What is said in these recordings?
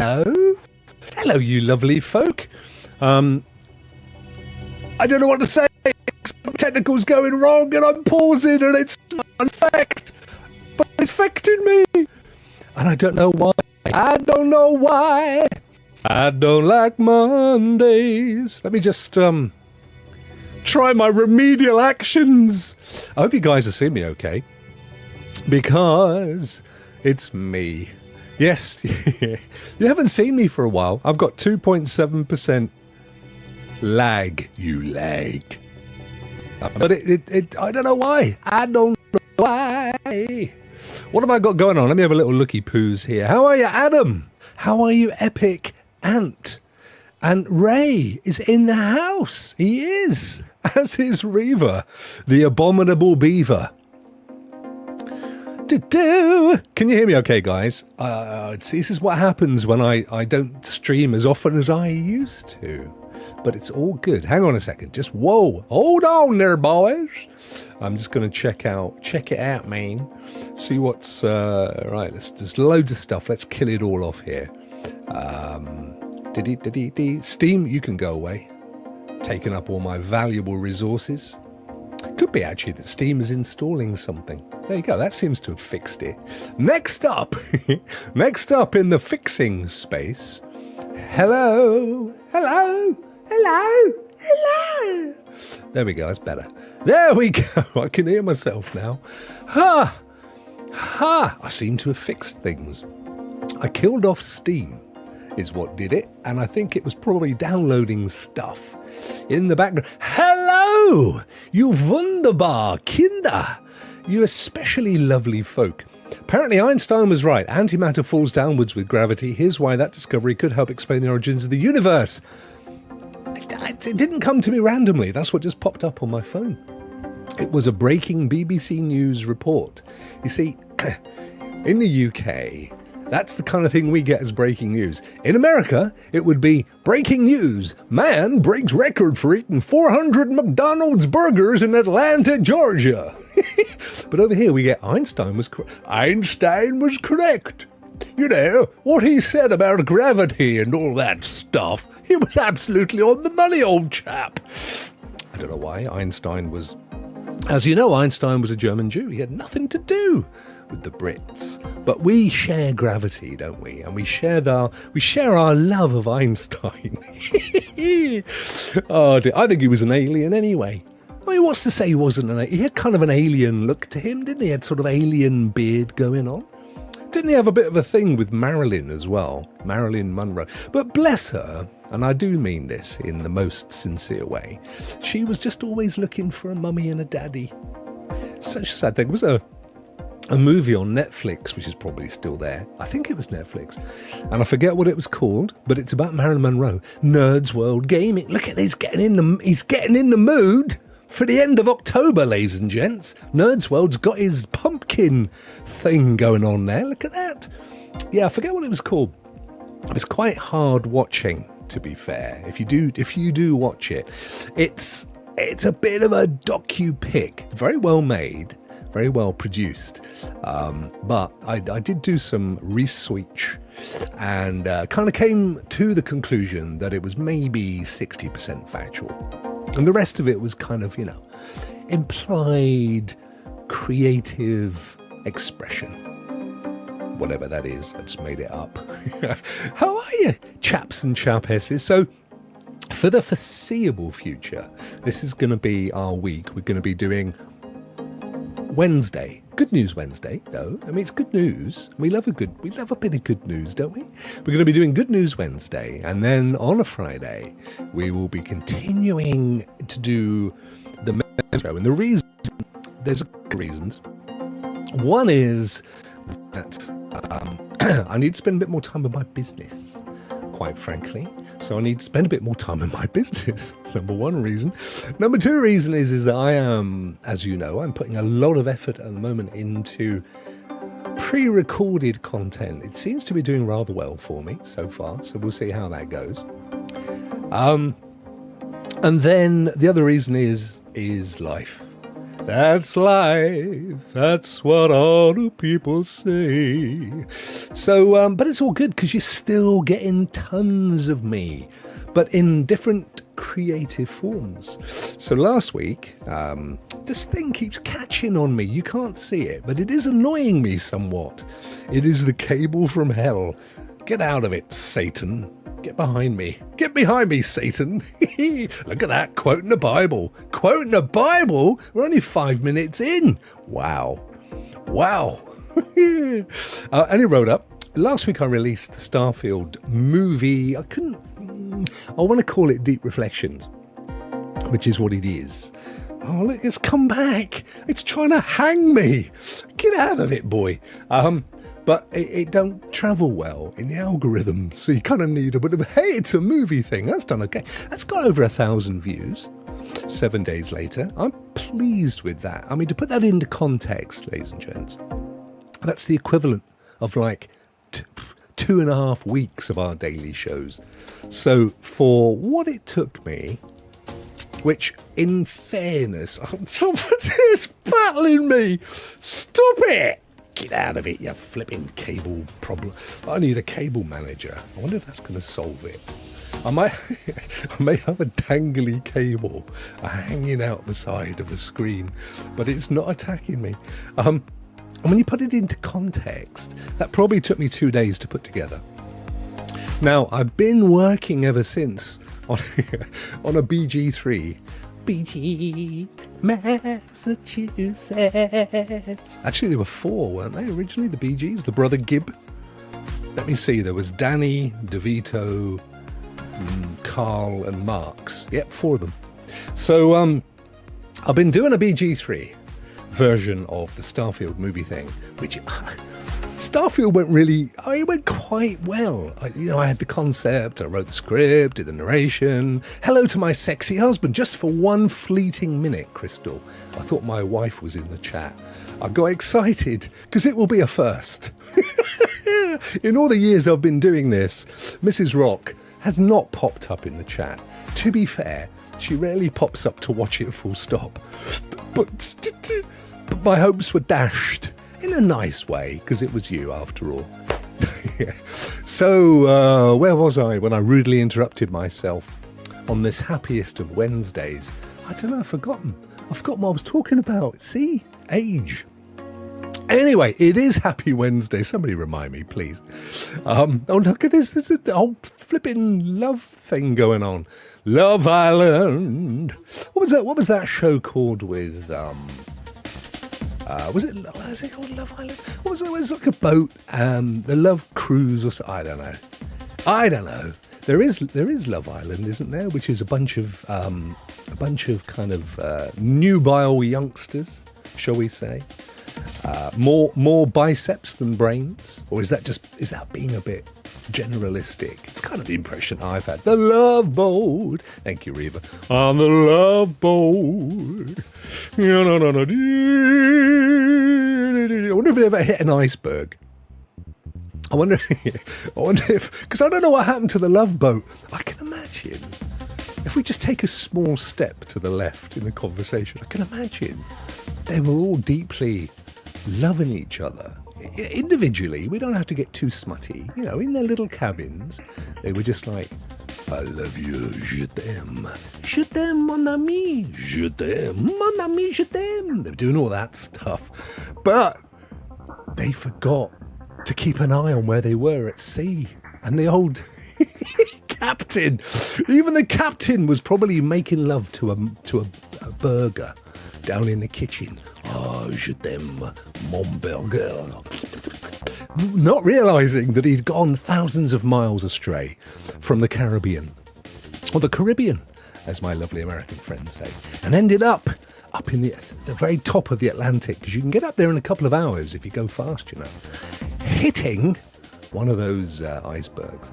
Hello? Hello, you lovely folk. I don't know what to say. Technical's going wrong and I'm pausing and it's infect. But it's affecting me. And I don't know why. I don't know why. I don't like Mondays. Let me just try my remedial actions. I hope you guys are seeing me okay. Because it's me. Yes, you haven't seen me for a while. I've got 2.7% lag. You lag. But it I don't know why. I don't know why. What have I got going on? Let me have a little looky poos here. How are you, Adam? How are you, Epic Ant? And Ray is in the house. He is. As is Reaver, the abominable beaver. Can you hear me okay, guys? This is what happens when I don't stream as often as I used to. But it's all good. Hang on a second. Just, whoa. Hold on there, boys. I'm just going to check it out, man. See what's, right, there's loads of stuff. Let's kill it all off here. Steam, you can go away. Taking up all my valuable resources. Could be actually that Steam is installing something. There you go. That seems to have fixed it. Next up in the fixing space. Hello. There we go. That's better. There we go. I can hear myself now. Ha. I seem to have fixed things. I killed off Steam is what did it. And I think it was probably downloading stuff in the background. Hello, you wunderbar Kinder. You especially lovely folk. Apparently Einstein was right. Antimatter falls downwards with gravity. Here's why that discovery could help explain the origins of the universe. It didn't come to me randomly. That's what just popped up on my phone. It was a breaking BBC News report. You see, in the UK, that's the kind of thing we get as breaking news. In America, it would be breaking news. Man breaks record for eating 400 McDonald's burgers in Atlanta, Georgia. But over here we get Einstein was correct. You know, what he said about gravity and all that stuff, he was absolutely on the money, old chap. I don't know why Einstein was... As you know, Einstein was a German Jew. He had nothing to do with the Brits. But we share gravity, don't we? And we share our love of Einstein. Oh dear. I think he was an alien anyway. I mean, what's to say he wasn't an alien? He had kind of an alien look to him, didn't he? He had sort of alien beard going on. Didn't he have a bit of a thing with Marilyn as well? Marilyn Monroe. But bless her, and I do mean this in the most sincere way, she was just always looking for a mummy and a daddy. Such a sad thing. It was a movie on Netflix, which is probably still there. I think it was Netflix. And I forget what it was called, but it's about Marilyn Monroe. Nerds World Gaming. Look at this, he's getting in the mood for the end of October, ladies and gents. Nerds World's got his pumpkin thing going on there. Look at that. Yeah, I forget what it was called. It was quite hard watching, to be fair. If you do watch it, it's a bit of a docu-pic. Very well made, very well produced. But I did do some research and kind of came to the conclusion that it was maybe 60% factual. And the rest of it was kind of, implied creative expression. Whatever that is, I just made it up. How are you, chaps and chapesses? So, for the foreseeable future, this is going to be our week. We're going to be doing Wednesday. Good News Wednesday, though. I mean, it's good news. We love a bit of good news, don't we? We're going to be doing Good News Wednesday, and then on a Friday, we will be continuing to do the show. And the reason, there's a couple of reasons. One is that I need to spend a bit more time with my business, quite frankly. So I need to spend a bit more time in my business. Number one reason. Number two reason is that I am, as you know, I'm putting a lot of effort at the moment into pre-recorded content. It seems to be doing rather well for me so far, so we'll see how that goes. And then the other reason is life. That's life. That's what all the people say. So, but it's all good because you're still getting tons of me, but in different creative forms. So last week, this thing keeps catching on me. You can't see it, but it is annoying me somewhat. It is the cable from hell. Get out of it, Satan. Get behind me. Get behind me, Satan. Look at that, quoting the Bible. Quoting the Bible? We're only 5 minutes in. Wow. And he wrote up, last week I released the Starfield movie. I want to call it Deep Reflections, which is what it is. Oh, look, it's come back. It's trying to hang me. Get out of it, boy. But it don't travel well in the algorithm, so you kind of need a bit of, hey, it's a movie thing. That's done okay. That's got over 1,000 views 7 days later. I'm pleased with that. I mean, to put that into context, ladies and gents, that's the equivalent of like 2.5 weeks of our daily shows. So for what it took me, which in fairness, somebody's battling me. Stop it. Get out of it, you flipping cable problem. I need a cable manager. I wonder if that's going to solve it. I may have a dangly cable hanging out the side of the screen, but it's not attacking me. And when you put it into context, that probably took me 2 days to put together. Now, I've been working ever since on a BG3. BG, Massachusetts. Actually, there were 4, weren't they, originally, the BGs, the brother Gibb. Let me see, there was Danny, DeVito, Carl and Marx. Yep, 4 of them. So I've been doing a BG3 version of the Starfield movie thing, which Starfield went quite well. I had the concept, I wrote the script, did the narration. Hello to my sexy husband, just for one fleeting minute, Crystal. I thought my wife was in the chat. I got excited, because it will be a first. In all the years I've been doing this, Mrs. Rokk has not popped up in the chat. To be fair, she rarely pops up to watch it full stop. But my hopes were dashed. In a nice way, because it was you after all. So, where was I when I rudely interrupted myself on this happiest of Wednesdays? I don't know, I've forgotten. I forgot what I was talking about. See? Age. Anyway, it is Happy Wednesday. Somebody remind me, please. Oh, look at this. There's a whole flipping love thing going on. Love Island. What was that show called with... was it called Love Island? What was it? It was like a boat, the Love Cruise or something. I don't know. There is Love Island, isn't there? Which is a bunch of kind of nubile youngsters, shall we say? More biceps than brains, or is that being a bit generalistic? It's kind of the impression I've had. The Love Boat. Thank you, Reva. On the Love Boat. I wonder if it ever hit an iceberg. I wonder if, because I don't know what happened to the Love Boat. I can imagine if we just take a small step to the left in the conversation. I can imagine they were all deeply loving each other. Individually, we don't have to get too smutty. In their little cabins, they were just like, I love you, je t'aime. Je t'aime, mon ami. Je t'aime, mon ami, je t'aime. They were doing all that stuff. But they forgot to keep an eye on where they were at sea. And the old captain, even the captain was probably making love to a burger down in the kitchen. Oh, je t'aime, mon burger. Not realising that he'd gone thousands of miles astray from the Caribbean, or the Caribbean, as my lovely American friends say, and ended up in the very top of the Atlantic, because you can get up there in a couple of hours if you go fast, hitting one of those icebergs.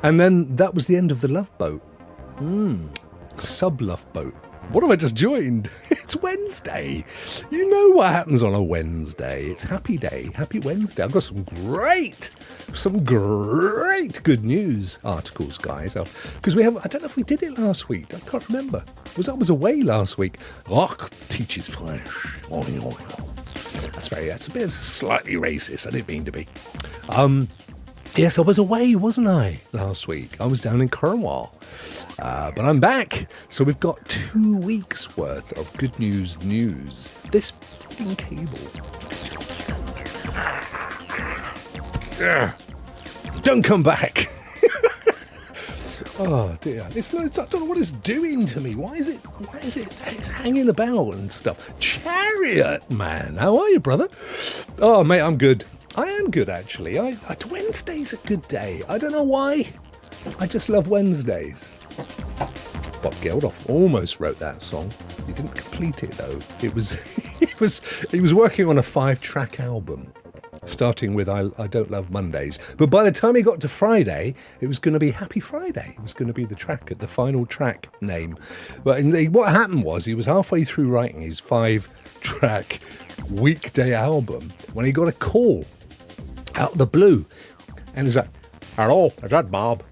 And then that was the end of the Love Boat. Sub-Love Boat. What have I just joined? It's Wednesday. You know what happens on a Wednesday. It's happy day, happy Wednesday. I've got some great good news articles, guys. Because I don't know if we did it last week. I can't remember. I was away last week. Rokk teaches French. That's a bit slightly racist. I didn't mean to be. Yes, I was away, wasn't I, last week? I was down in Cornwall. But I'm back. So we've got 2 weeks worth of good news. This f***ing cable. Don't come back. Oh dear. I don't know what it's doing to me. Why is it it's hanging about and stuff? Chariot man. How are you, brother? Oh mate, I'm good. I am good actually. Wednesday's a good day. I don't know why. I just love Wednesdays. Bob Geldof almost wrote that song. He didn't complete it though. He was working on a 5-track album, starting with I Don't Love Mondays. But by the time he got to Friday, it was going to be Happy Friday. It was going to be the final track name. But what happened was he was halfway through writing his 5-track weekday album when he got a call out of the blue. And he was like, "Hello, is that Bob?"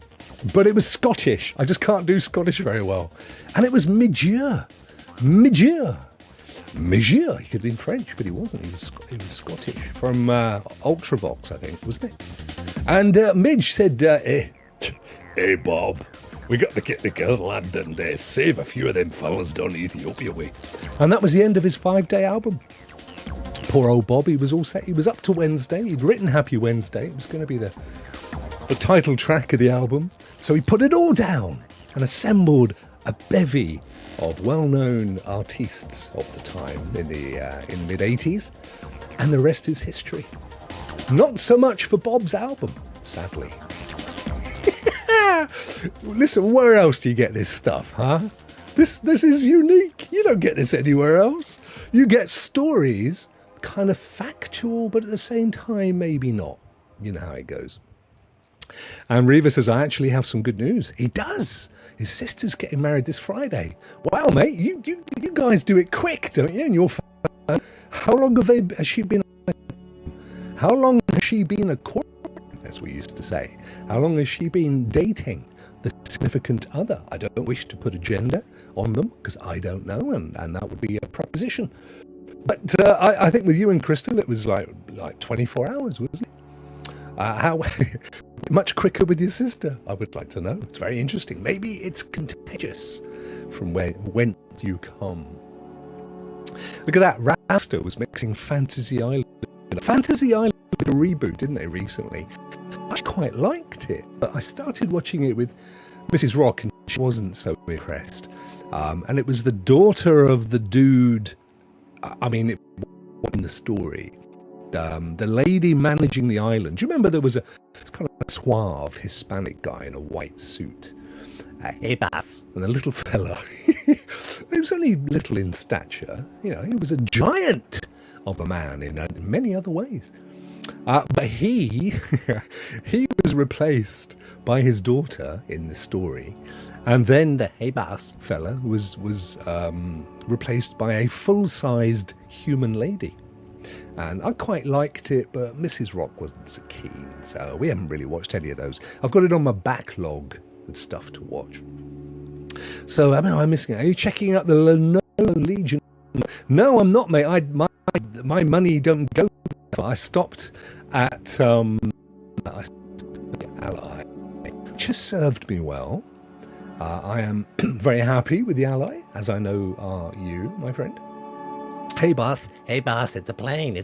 But it was Scottish. I just can't do Scottish very well. And it was Midweek. He could have been French, but he wasn't. He was Scottish. From Ultravox, I think, wasn't it? And Midge said, hey, Bob, we got to get together, lad, and save a few of them fellas down Ethiopia way. And that was the end of his 5-day album. Poor old Bob, he was all set. He was up to Wednesday. He'd written Happy Wednesday. It was going to be the title track of the album. So he put it all down and assembled a bevy of well-known artists of the time in the mid-80s, and the rest is history. Not so much for Bob's album, sadly. Listen, where else do you get this stuff, huh? This is unique. You don't get this anywhere else. You get stories, kind of factual, but at the same time, maybe not. You know how it goes. And Reva says, I actually have some good news. He does. His sister's getting married this Friday. Wow, mate, you guys do it quick, don't you? And your family. How long has she been a court, as we used to say? How long has she been dating the significant other? I don't wish to put a gender on them because I don't know, and that would be a proposition. But I think with you and Crystal, it was like 24 hours, wasn't it? How much quicker with your sister? I would like to know. It's very interesting. Maybe it's contagious from whence you come. Look at that. Rasta was mixing Fantasy Island. Fantasy Island did a reboot, didn't they, recently? I quite liked it, but I started watching it with Mrs. Rokk, and she wasn't so impressed. And it was the daughter of the dude. I mean, it wasn't the story. The lady managing the island. Do you remember there was kind of a suave Hispanic guy in a white suit? Hey, boss. And a little fella. He was only little in stature. You know, he was a giant of a man in many other ways. But he was replaced by his daughter in the story. And then the hey boss fella was replaced by a full-sized human lady. And I quite liked it, but Mrs. Rokk wasn't so keen, so we haven't really watched any of those. I've got it on my backlog with stuff to watch. So am I missing it? Are you checking out the Lenovo Legion? No, I'm not, mate. My money don't go there. I stopped at Ally, which has served me well. I am very happy with the Ally, as I know are you, my friend. Hey boss, it's a plane.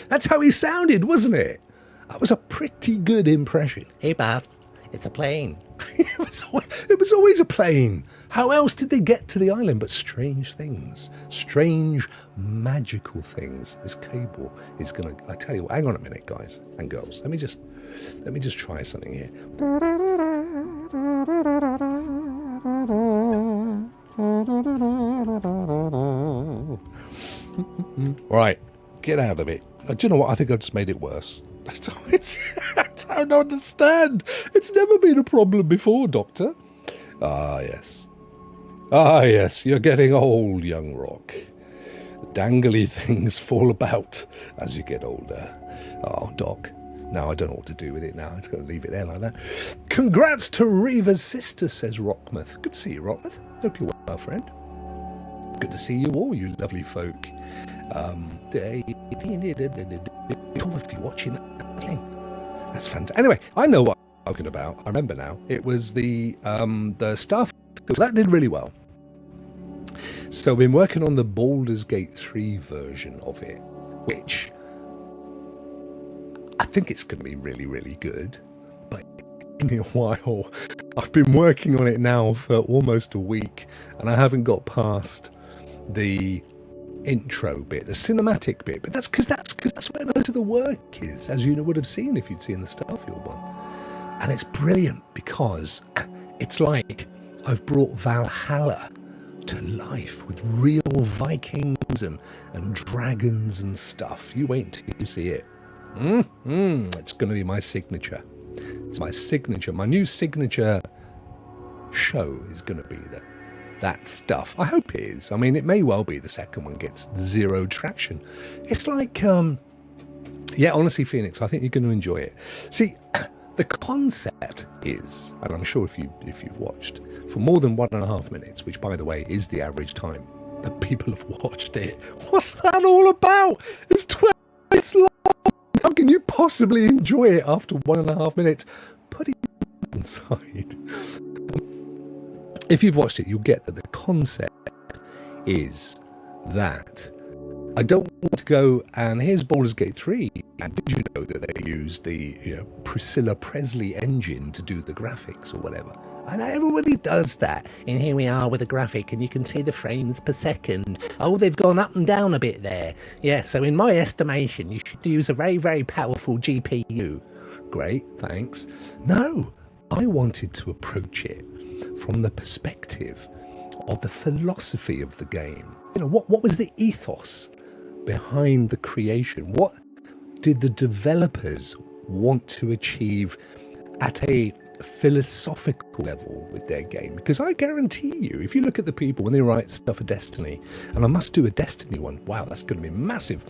That's how he sounded, wasn't it? That was a pretty good impression. Hey boss, it's a plane. It was always a plane. How else did they get to the island but strange things? Strange, magical things. This cable is gonna, I tell you what, hang on a minute, guys and girls. Let me just try something here. Right, get out of it. Do you know what? I think I've just made it worse. I don't understand. It's never been a problem before, Doctor. Ah, yes. You're getting old, young Rokk. dangly things fall about as you get older. Oh, Doc. No, I don't know what to do with it now. I'm just going to leave it there like that. Congrats to Reva's sister, says Rockmouth. Good to see you, Rockmouth. Hope you're well, friend. Good to see you all, you lovely folk. If you're watching that thing, that's fantastic. Anyway, I know what I'm talking about. I remember now. It was the Starfield. That did really well. So I've been working on the Baldur's Gate 3 version of it, which I think it's going to be really, really good. But in a while, I've been working on it now for almost a week, and I haven't got past the intro bit, the cinematic bit. But that's because that's where most of the work is, as you would have seen if you'd seen the Starfield one. And it's brilliant because it's like I've brought Valhalla to life with real Vikings and dragons and stuff. You wait until you see it. It's going to be my signature. It's my signature. My new signature show is going to be that stuff. I hope it is. I mean, it may well be the second one gets zero traction. It's like, honestly, Phoenix, I think you're going to enjoy it. See, the concept is, and I'm sure if you've watched, for more than 1.5 minutes, which, by the way, is the average time that people have watched it. What's that all about? It's 12 minutes long. How can you possibly enjoy it after 1.5 minutes? Put it inside. If you've watched it, you'll get that the concept is that I don't want to go, and here's Baldur's Gate 3, and did you know that they used the Priscilla Presley engine to do the graphics or whatever? I know everybody does that. And here we are with a graphic, and you can see the frames per second. Oh, they've gone up and down a bit there. Yeah, so in my estimation, you should use a very, very powerful GPU. Great, thanks. No, I wanted to approach it from the perspective of the philosophy of the game. What was the ethos behind the creation? What did the developers want to achieve at a philosophical level with their game? Because I guarantee you, if you look at the people when they write stuff for Destiny, and I must do a Destiny one, wow, that's going to be massive.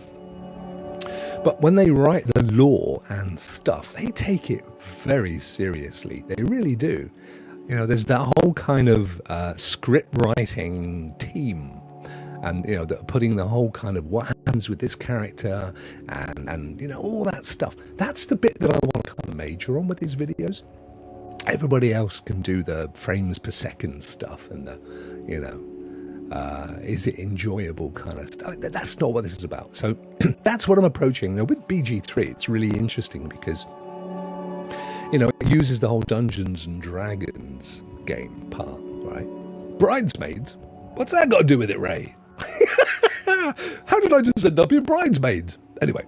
But when they write the lore and stuff, they take it very seriously. They really do. There's that whole kind of script writing team, and that are putting the whole kind of what happens with this character and all that stuff. That's the bit that I want to kind of major on with these videos. Everybody else can do the frames per second stuff and the is it enjoyable kind of stuff. That's not what this is about. So that's what I'm approaching. Now with BG3, it's really interesting because it uses the whole Dungeons and Dragons game part, right? Bridesmaids? What's that got to do with it, Ray? How did I just end up in Bridesmaids? Anyway,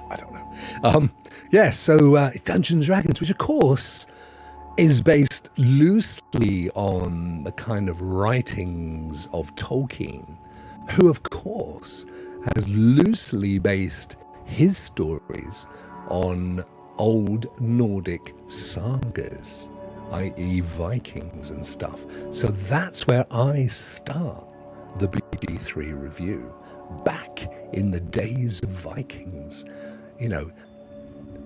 I don't know. So Dungeons and Dragons, which of course is based loosely on the kind of writings of Tolkien, who of course has loosely based his stories on old Nordic sagas, i.e. Vikings and stuff. So that's where I start the BG3 review, back in the days of Vikings,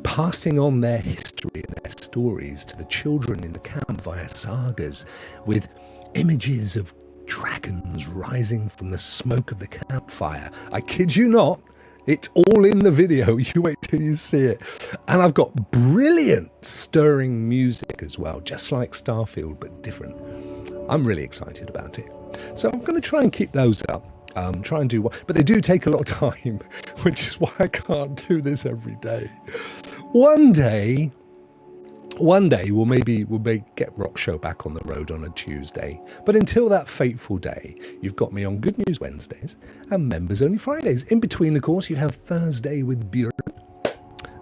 passing on their history and their stories to the children in the camp via sagas, with images of dragons rising from the smoke of the campfire. I kid you not. It's all in the video. You wait till you see it. And I've got brilliant stirring music as well, just like Starfield, but different. I'm really excited about it. So I'm going to try and keep those up. Try and do what, but they do take a lot of time, which is why I can't do this every day. One day we'll maybe get Rokk Show back on the road on a Tuesday. But until that fateful day, you've got me on Good News Wednesdays and Members Only Fridays. In between, of course, you have Thursday with Björn,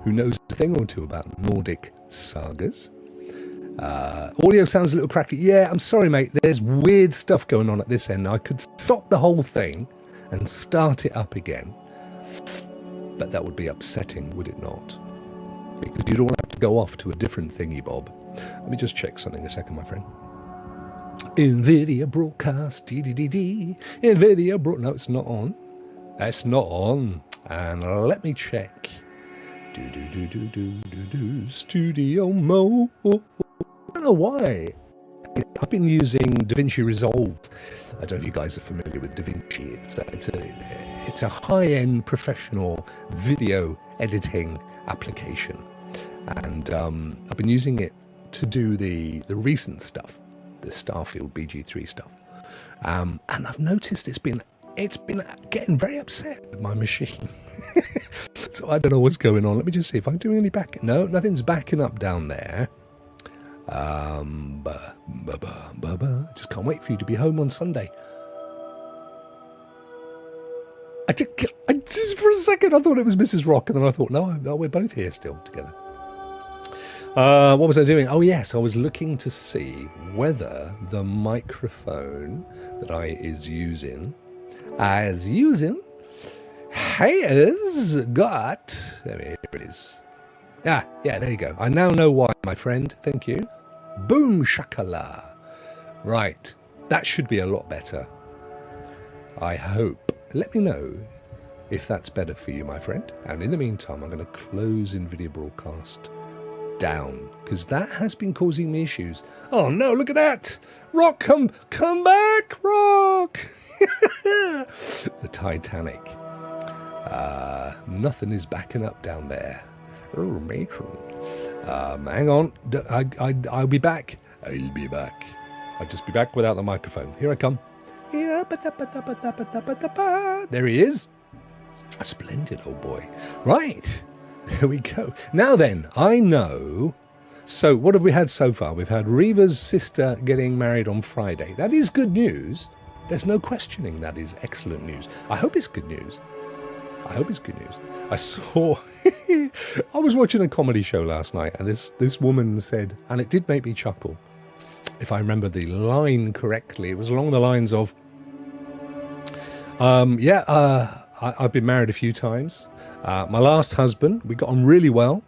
who knows a thing or two about Nordic sagas. Audio sounds a little cracky. Yeah, I'm sorry, mate. There's weird stuff going on at this end. I could stop the whole thing and start it up again. But that would be upsetting, would it not? Because you'd all have to go off to a different thingy bob. Let me just check something a second, my friend. NVIDIA broadcast, NVIDIA no, it's not on. That's not on. And let me check. Studio Mode. I don't know why. I've been using DaVinci Resolve. I don't know if you guys are familiar with DaVinci. It's a high-end professional video editing application, and I've been using it to do the recent stuff, the Starfield BG3 stuff. And I've noticed it's been getting very upset with my machine. So I don't know what's going on. Let me just see if I'm doing any back. No, nothing's backing up down there. I just can't wait for you to be home on Sunday. I just for a second I thought it was Mrs. Rokk, and then I thought, no, we're both here still together. What was I doing? Oh yes, I was looking to see whether the microphone that I is using has got. There it is. Yeah, there you go. I now know why, my friend. Thank you. Boom shakala. Right, that should be a lot better. I hope. Let me know if that's better for you, my friend. And in the meantime, I'm going to close NVIDIA Broadcast down, because that has been causing me issues. Oh no, look at that. Rokk, come back, Rokk. The Titanic. Nothing is backing up down there. Oh, matron. Hang on. I'll be back. I'll be back. I'll just be back without the microphone. Here I come. There he is. Splendid, old boy. Right. There we go. Now then, I know. So what have we had so far? We've had Reva's sister getting married on Friday. That is good news. There's no questioning that is excellent news. I hope it's good news. I saw, I was watching a comedy show last night, and this woman said, and it did make me chuckle, if I remember the line correctly, it was along the lines of, I've been married a few times. My last husband, we got on really well.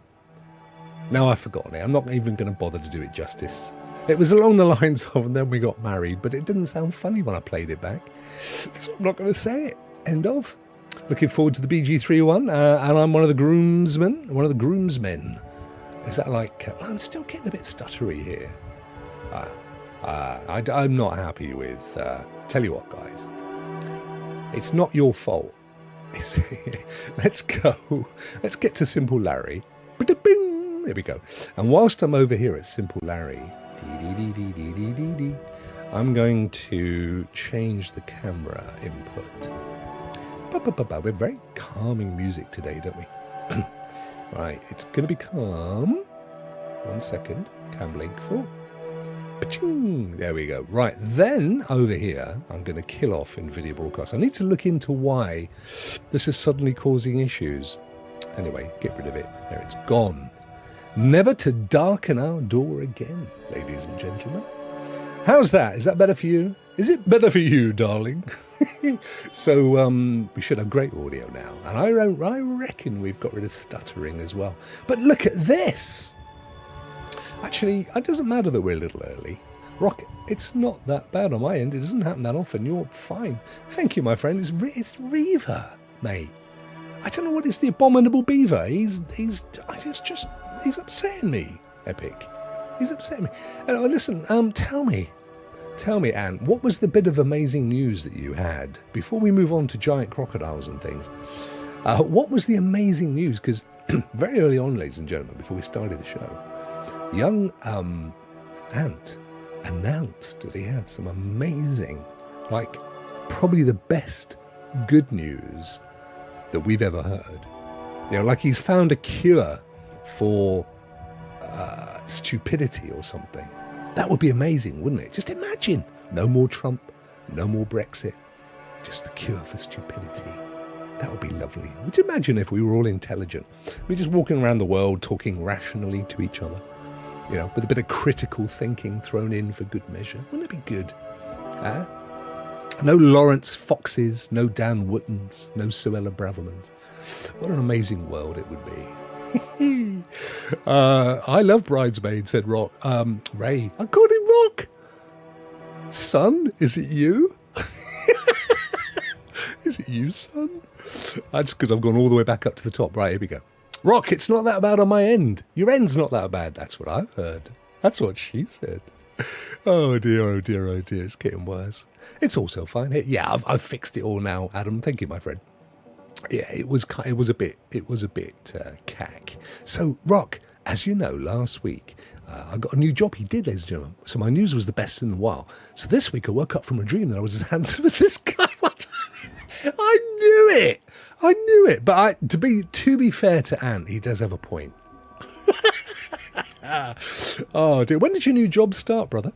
Now I've forgotten it. I'm not even going to bother to do it justice. It was along the lines of, and then we got married, but it didn't sound funny when I played it back. So I'm not going to say it. End of. Looking forward to the BG3 one, and I'm one of the groomsmen. Is that like... I'm still getting a bit stuttery here. I'm not happy with... tell you what, guys. It's not your fault. Let's go. Let's get to Simple Larry. There we go. And whilst I'm over here at Simple Larry, I'm going to change the camera input. We're very calming music today, don't we? Right, it's going to become... 1 second. Cam link 4. There we go. Right, then over here, I'm going to kill off NVIDIA Broadcast. I need to look into why this is suddenly causing issues. Anyway, get rid of it. There, it's gone. Never to darken our door again, ladies and gentlemen. How's that? Is that better for you? Is it better for you, darling? So we should have great audio now. And I reckon we've got rid of stuttering as well. But look at this. Actually, it doesn't matter that we're a little early. Rokk, it's not that bad on my end. It doesn't happen that often. You're fine. Thank you, my friend. It's Reva, mate. I don't know what is the abominable beaver. He's upsetting me. Epic. He's upsetting me. Listen, tell me, Anne, what was the bit of amazing news that you had before we move on to giant crocodiles and things? What was the amazing news? Because very early on, ladies and gentlemen, before we started the show, young Ant announced that he had some amazing, like probably the best good news that we've ever heard. You know, like he's found a cure for stupidity or something. That would be amazing, wouldn't it? Just imagine. No more Trump, no more Brexit, just the cure for stupidity. That would be lovely. Would you imagine if we were all intelligent? We're just walking around the world talking rationally to each other, you know, with a bit of critical thinking thrown in for good measure. Wouldn't it be good? No Lawrence Foxes, no Dan Wootons, no Suella Bravermans. What an amazing world it would be. I love Bridesmaid, said Rokk. Ray, I called him Rokk. Son, is it you? Is it you, son? That's because I've gone all the way back up to the top. Right, here we go. Rokk, it's not that bad on my end. Your end's not that bad. That's what I've heard. That's what she said. Oh dear, oh dear, oh dear. It's getting worse. It's also fine. Yeah, I've fixed it all now, Adam. Thank you, my friend. Yeah, it was a bit cack. So, Rokk, as you know, last week I got a new job. He did, ladies and gentlemen. So my news was the best in a while. So this week I woke up from a dream that I was as handsome as this guy. I knew it. But to be fair to Ant, he does have a point. Oh dear, when did your new job start, brother?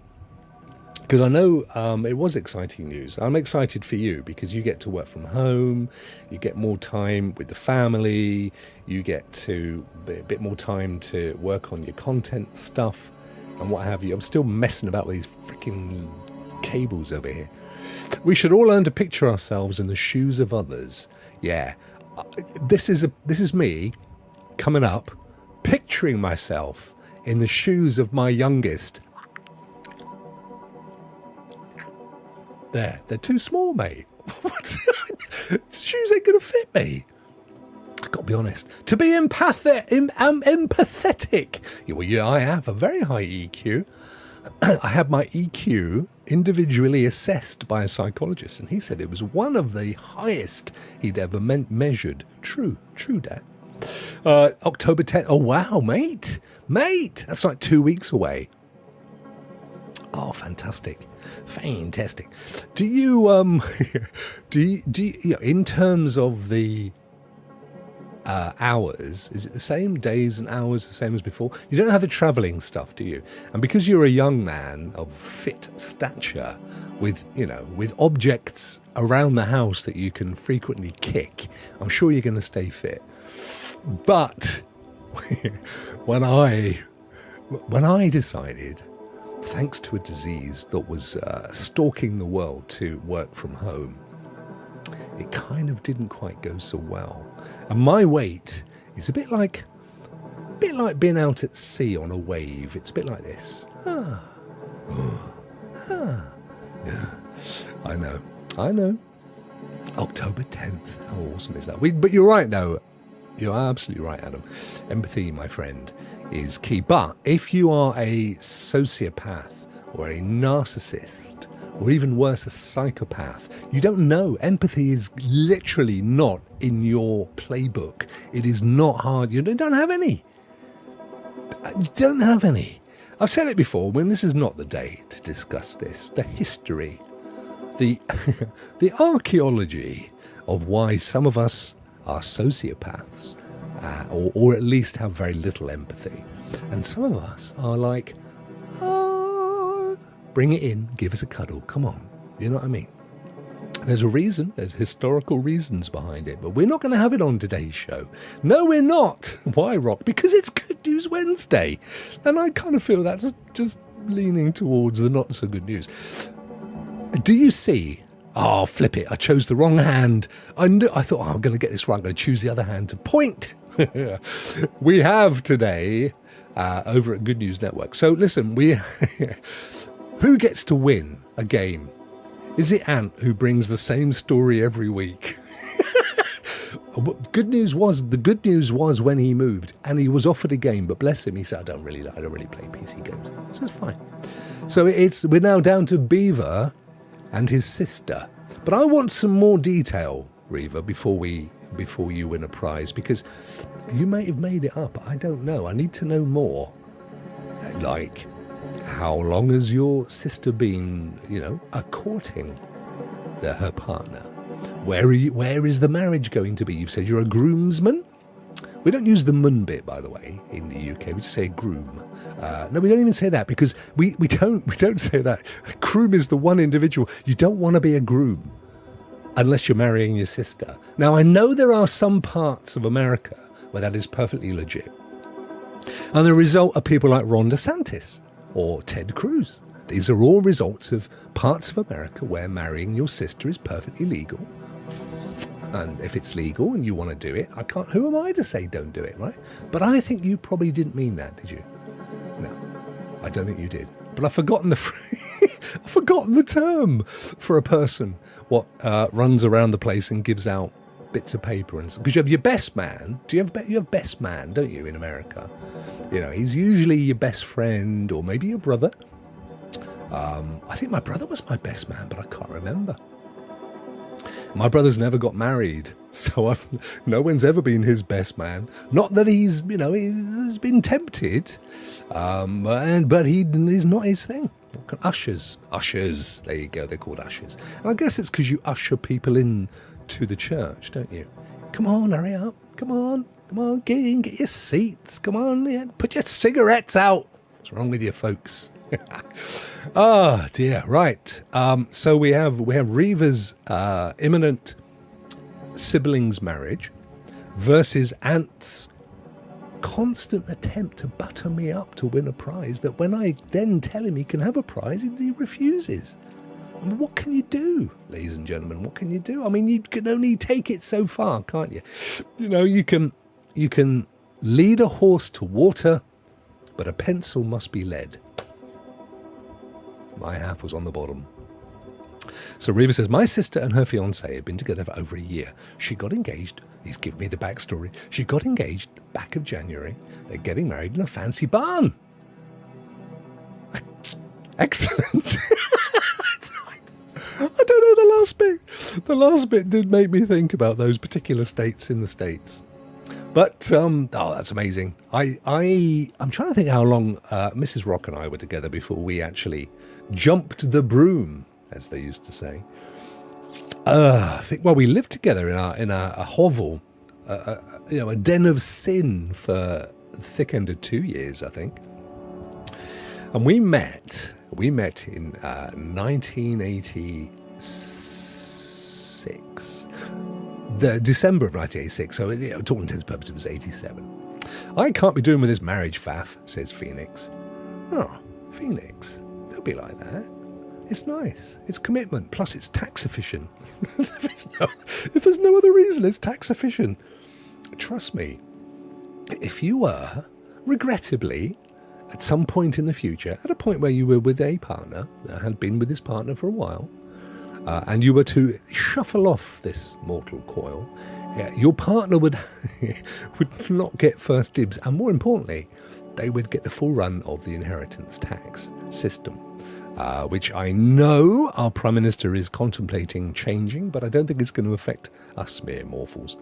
Because I know it was exciting news. I'm excited for you because you get to work from home, you get more time with the family, you get to a bit more time to work on your content stuff and what have you. I'm still messing about with these freaking cables over here. We should all learn to picture ourselves in the shoes of others. Yeah, this is me coming up, picturing myself in the shoes of my youngest. They're too small, mate. Shoes ain't gonna fit me. I've got to be honest. To be empathetic. Well, yeah, I have a very high EQ. I had my EQ individually assessed by a psychologist, and he said it was one of the highest he'd ever measured. True, Dad. October 10th. Oh, wow, mate. That's like 2 weeks away. Oh, fantastic. Do you, in terms of the hours, is it the same days and hours the same as before? You don't have the travelling stuff, do you? And because you're a young man of fit stature with objects around the house that you can frequently kick, I'm sure you're going to stay fit. But when I decided, thanks to a disease that was stalking the world, to work from home, it kind of didn't quite go so well. And my weight is a bit like being out at sea on a wave. It's a bit like this. Yeah. I know. October 10th. How awesome is that? But you're right, though. You're absolutely right, Adam. Empathy, my friend, is key. But if you are a sociopath or a narcissist, or even worse, a psychopath, you don't know. Empathy is literally not in your playbook. It is not hard. You don't have any. You don't have any. I've said it before, when this is not the day to discuss this, the history, the archaeology of why some of us are sociopaths, or at least have very little empathy. And some of us are like, bring it in, give us a cuddle, come on. You know what I mean? There's a reason, there's historical reasons behind it, but we're not going to have it on today's show. No, we're not. Why, Rokk? Because it's Good News Wednesday. And I kind of feel that's just leaning towards the not so good news. Do you see? Oh, flip it. I chose the wrong hand. I thought, I'm going to get this right. I'm going to choose the other hand to point. We have today over at Good News Network. So listen, who gets to win a game? Is it Ant, who brings the same story every week? The good news was when he moved and he was offered a game, but bless him, he said, I don't really play PC games. So it's fine. So we're now down to Beaver and his sister. But I want some more detail, Reva, before you win a prize, because you may have made it up. I don't know. I need to know more. Like, how long has your sister been, courting her partner? Where is the marriage going to be? You've said you're a groomsman. We don't use the mun bit, by the way, in the UK. We just say groom. No, we don't even say that, because we don't say that. Groom is the one individual. You don't want to be a groom unless you're marrying your sister. Now, I know there are some parts of America where that is perfectly legit. And the result are people like Ron DeSantis or Ted Cruz. These are all results of parts of America where marrying your sister is perfectly legal. And if it's legal and you want to do it, who am I to say don't do it, right? But I think you probably didn't mean that, did you? No, I don't think you did. But I've forgotten I've forgotten the term for a person what runs around the place and gives out bits of paper, and because you have your best man. You have best man, don't you, in America? You know, he's usually your best friend or maybe your brother. I think my brother was my best man, but I can't remember. My brother's never got married, so no one's ever been his best man. Not that he's been tempted, but he's not his thing. Ushers, there you go, they're called ushers. And I guess it's because you usher people in to the church, don't you? Come on, hurry up, come on, get in, get your seats, come on, put your cigarettes out. What's wrong with you folks? Oh dear, right. So we have Reva's imminent siblings marriage versus Ant's constant attempt to butter me up to win a prize that when I then tell him he can have a prize, he refuses. I mean, what can you do, ladies and gentlemen? What can you do? I mean, you can only take it so far, can't you? You know, you can lead a horse to water, but a pencil must be lead. My half was on the bottom. So Reva says, my sister and her fiancé had been together for over a year. She got engaged. He's given me the backstory. She got engaged the back of January. They're getting married in a fancy barn. Excellent. I don't know the last bit. The last bit did make me think about those particular states in the States. But, that's amazing. I'm trying to think how long Mrs. Rokk and I were together before we actually jumped the broom, as they used to say. I think, well, we lived together in a hovel, a den of sin for the thick end of 2 years, I think. And we met in 1986. The December of 1986, so talking to his purpose, it was 87. I can't be doing with this marriage faff, says Phoenix. Oh, Phoenix, don't be like that. It's nice. It's commitment, plus it's tax efficient. If there's no other reason, it's tax efficient. Trust me, if you were, regrettably, at some point in the future, at a point where you were with a partner, that had been with this partner for a while, and you were to shuffle off this mortal coil, your partner would not get first dibs, and more importantly, they would get the full run of the inheritance tax system, which I know our Prime Minister is contemplating changing, but I don't think it's going to affect us mere mortals.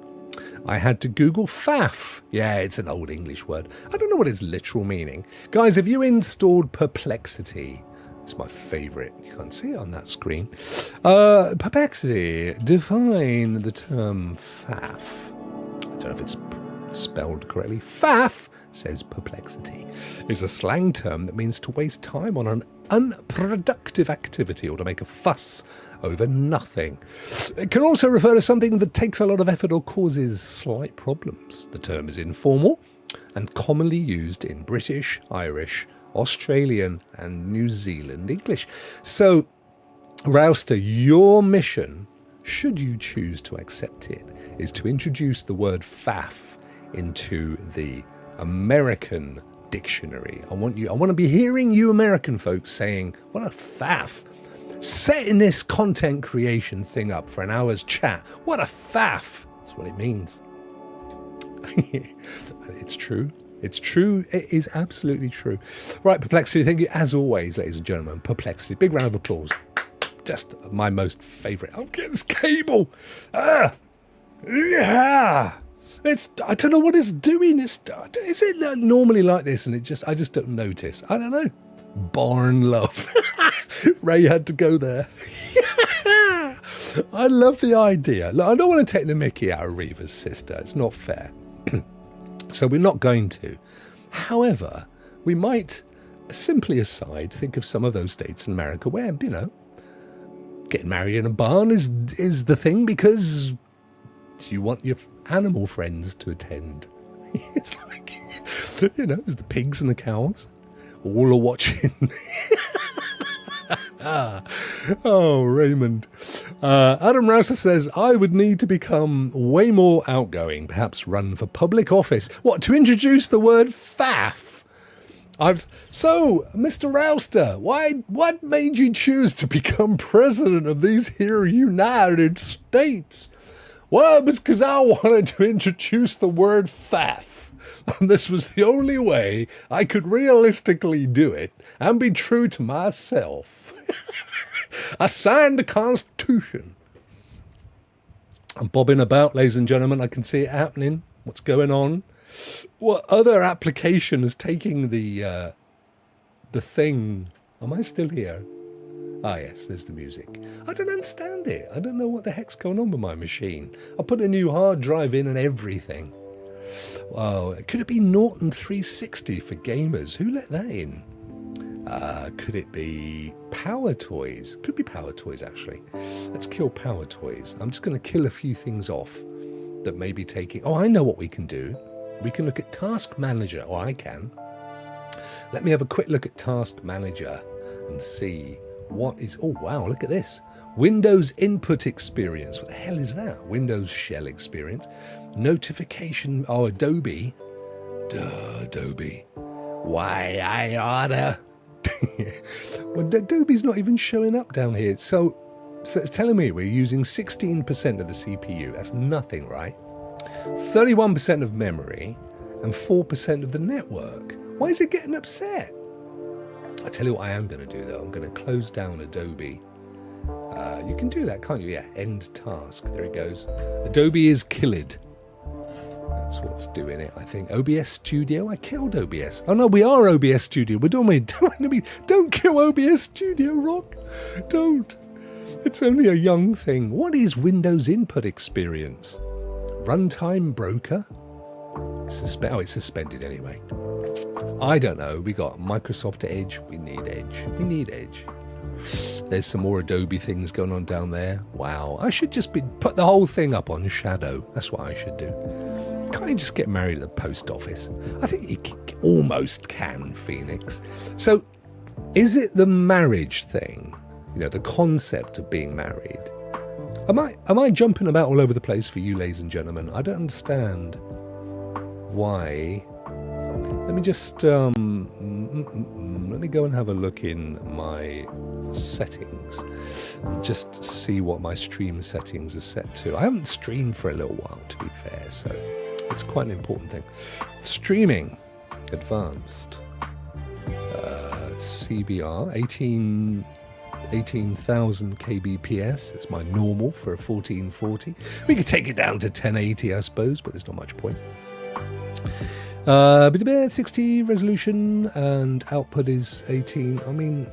I had to Google faff. Yeah, it's an old English word. I don't know what its literal meaning. Guys, have you installed Perplexity? It's my favourite. You can't see it on that screen. Perplexity. Define the term faff. I don't know if it's spelled correctly. Faff, says Perplexity, is a slang term that means to waste time on an unproductive activity or to make a fuss over nothing. It can also refer to something that takes a lot of effort or causes slight problems. The term is informal and commonly used in British, Irish, Australian and New Zealand English. So, Rouster, your mission, should you choose to accept it, is to introduce the word faff into the American dictionary. I want to be hearing you American folks saying, what a faff. Setting this content creation thing up for an hour's chat. What a faff. That's what it means. It's true. It's true. It is absolutely true. Right, Perplexity, thank you as always, ladies and gentlemen. Perplexity. Big round of applause. Just my most favourite. I'm getting this cable. Yeah. I don't know what it's doing. Is it normally like this? And I just don't notice. I don't know. Born love. Ray had to go there. I love the idea. Look, I don't want to take the mickey out of Reva's sister. It's not fair. So we're not going to. However, we might, simply aside, think of some of those states in America where, getting married in a barn is the thing because you want your animal friends to attend. It's like, there's the pigs and the cows. All are watching. Oh, Raymond. Adam Rouser says, I would need to become way more outgoing, perhaps run for public office. What, to introduce the word faff? So, Mr. Rouster, what made you choose to become president of these here United States? Well, it was because I wanted to introduce the word faff. And this was the only way I could realistically do it and be true to myself. I signed the Constitution. I'm bobbing about, ladies and gentlemen. I can see it happening. What's going on? What other application is taking the thing? Am I still here? Ah, yes, there's the music. I don't understand it. I don't know what the heck's going on with my machine. I put a new hard drive in and everything. Wow, could it be Norton 360 for gamers? Who let that in? Could it be Power Toys? Could be Power Toys, actually. Let's kill Power Toys. I'm just going to kill a few things off that may be taking... Oh, I know what we can do. We can look at Task Manager, or I can. Let me have a quick look at Task Manager and see what is... Oh, wow, look at this. Windows Input Experience. What the hell is that? Windows Shell Experience. Notification... Oh, Adobe. Duh, Adobe. Why, I oughta... Well, Adobe's not even showing up down here. So it's telling me we're using 16% of the CPU. That's nothing, right? 31% of memory and 4% of the network. Why is it getting upset? I tell you what I am going to do, though. I'm going to close down Adobe. You can do that, can't you? Yeah, end task. There it goes. Adobe is killed. That's what's doing it, I think. OBS Studio? I killed OBS. Oh, no, we are OBS Studio. We're doing it. Don't kill OBS Studio, Rokk. Don't. It's only a young thing. What is Windows Input Experience? Runtime Broker? It's suspended anyway. I don't know. We got Microsoft Edge. We need Edge. We need Edge. There's some more Adobe things going on down there. Wow. I should just put the whole thing up on Shadow. That's what I should do. Can't you just get married at the post office? I think you almost can, Phoenix. So, is it the marriage thing? You know, the concept of being married? Am I jumping about all over the place for you, ladies and gentlemen? I don't understand why. Let me just let me go and have a look in my settings and just see what my stream settings are set to. I haven't streamed for a little while, to be fair, so it's quite an important thing. Streaming advanced, CBR 18,000 kbps. It's my normal for a 1440. We could take it down to 1080, I suppose, but there's not much point. 60 resolution and output is 18. I mean,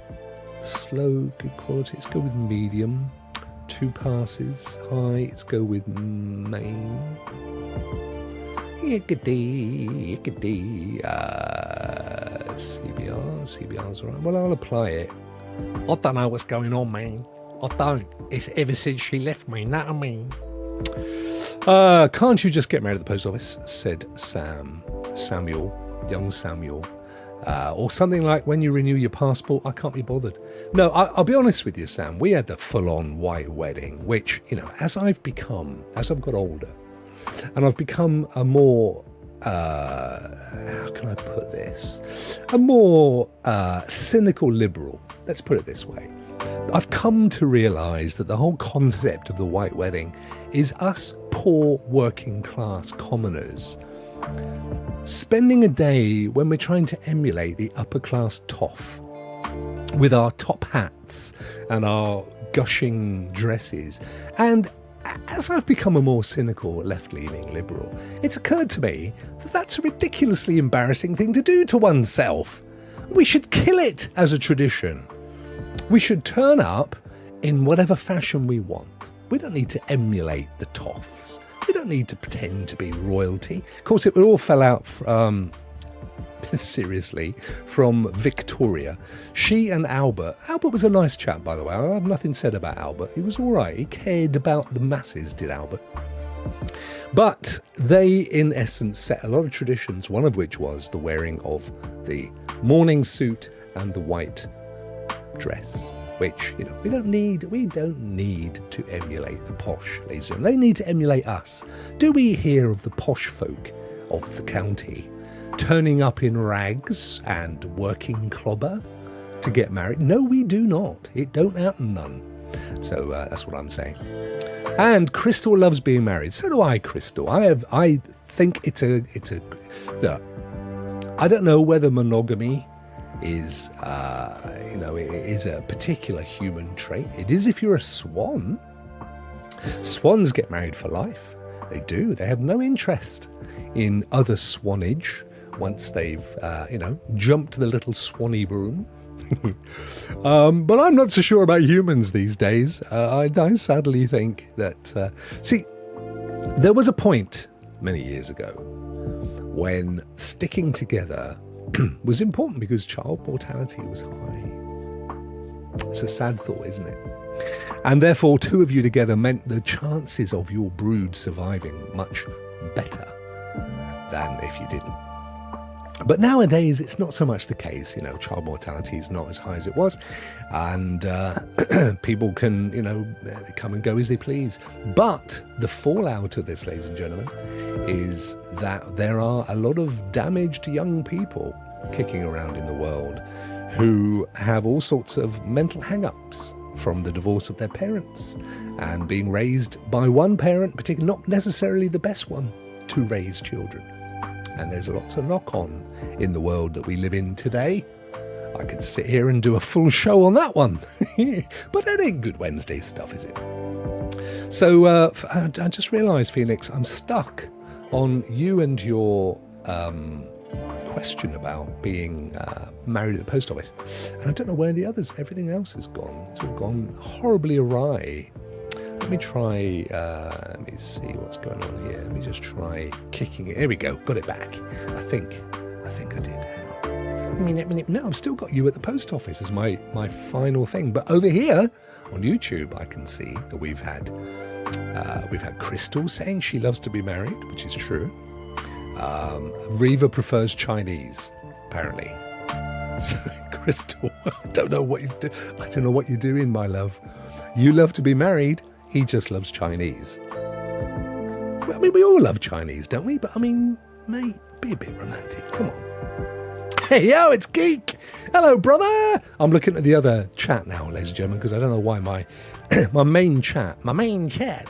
slow, good quality. Let's go with medium. 2 passes. High. Let's go with main. CBR's alright. Well, I'll apply it. I don't know what's going on, man. I don't. It's ever since she left me, know what I mean? Can't you just get married at the post office? Said young Samuel. Or something like, when you renew your passport, I can't be bothered. No, I'll be honest with you, Sam. We had the full-on white wedding, which, you know, as I've got older, and I've become a more, how can I put this? A more cynical liberal. Let's put it this way. I've come to realise that the whole concept of the white wedding is us poor working class commoners spending a day when we're trying to emulate the upper class toff with our top hats and our gushing dresses. And as I've become a more cynical, left-leaning liberal, it's occurred to me that that's a ridiculously embarrassing thing to do to oneself. We should kill it as a tradition. We should turn up in whatever fashion we want. We don't need to emulate the toffs. We don't need to pretend to be royalty. Of course, it all fell out, seriously, from Victoria. She and Albert. Albert was a nice chap, by the way. I have nothing said about Albert. He was all right. He cared about the masses, did Albert. But they, in essence, set a lot of traditions, one of which was the wearing of the morning suit and the white dress, which, you know, we don't need to emulate the posh, ladies and gentlemen. They need to emulate us. Do we hear of the posh folk of the county turning up in rags and working clobber to get married? No, we do not. It don't happen none. So that's what I'm saying. And Crystal loves being married. So do I, Crystal. I think it's a look, I don't know whether monogamy is, is a particular human trait. It is if you're a swan. Swans get married for life. They do. They have no interest in other swanage once they've, jumped the little swanny broom. But I'm not so sure about humans these days. I sadly think that, there was a point many years ago when sticking together was important because child mortality was high. It's a sad thought, isn't it? And therefore, two of you together meant the chances of your brood surviving much better than if you didn't. But nowadays, it's not so much the case. Child mortality is not as high as it was. And people can, they come and go as they please. But the fallout of this, ladies and gentlemen, is that there are a lot of damaged young people kicking around in the world who have all sorts of mental hang-ups from the divorce of their parents and being raised by one parent, particularly not necessarily the best one, to raise children. And there's lots of knock-on in the world that we live in today. I could sit here and do a full show on that one. But that ain't Good Wednesday stuff, is it? So I just realised, Felix, I'm stuck on you and your question about being married at the post office. And I don't know where everything else has gone. It's all gone horribly awry. Let me try, let me see what's going on here. Let me just try kicking it. Here we go. Got it back. I think I did. Hang on. No, I've still got you at the post office as my final thing. But over here on YouTube, I can see that we've had Crystal saying she loves to be married, which is true. Reva prefers Chinese, apparently. So, Crystal, I don't know what you're doing, my love. You love to be married. He just loves Chinese. Well, we all love Chinese, don't we? But, mate, be a bit romantic. Come on. Hey, yo, it's Geek. Hello, brother. I'm looking at the other chat now, ladies and gentlemen, because I don't know why my main chat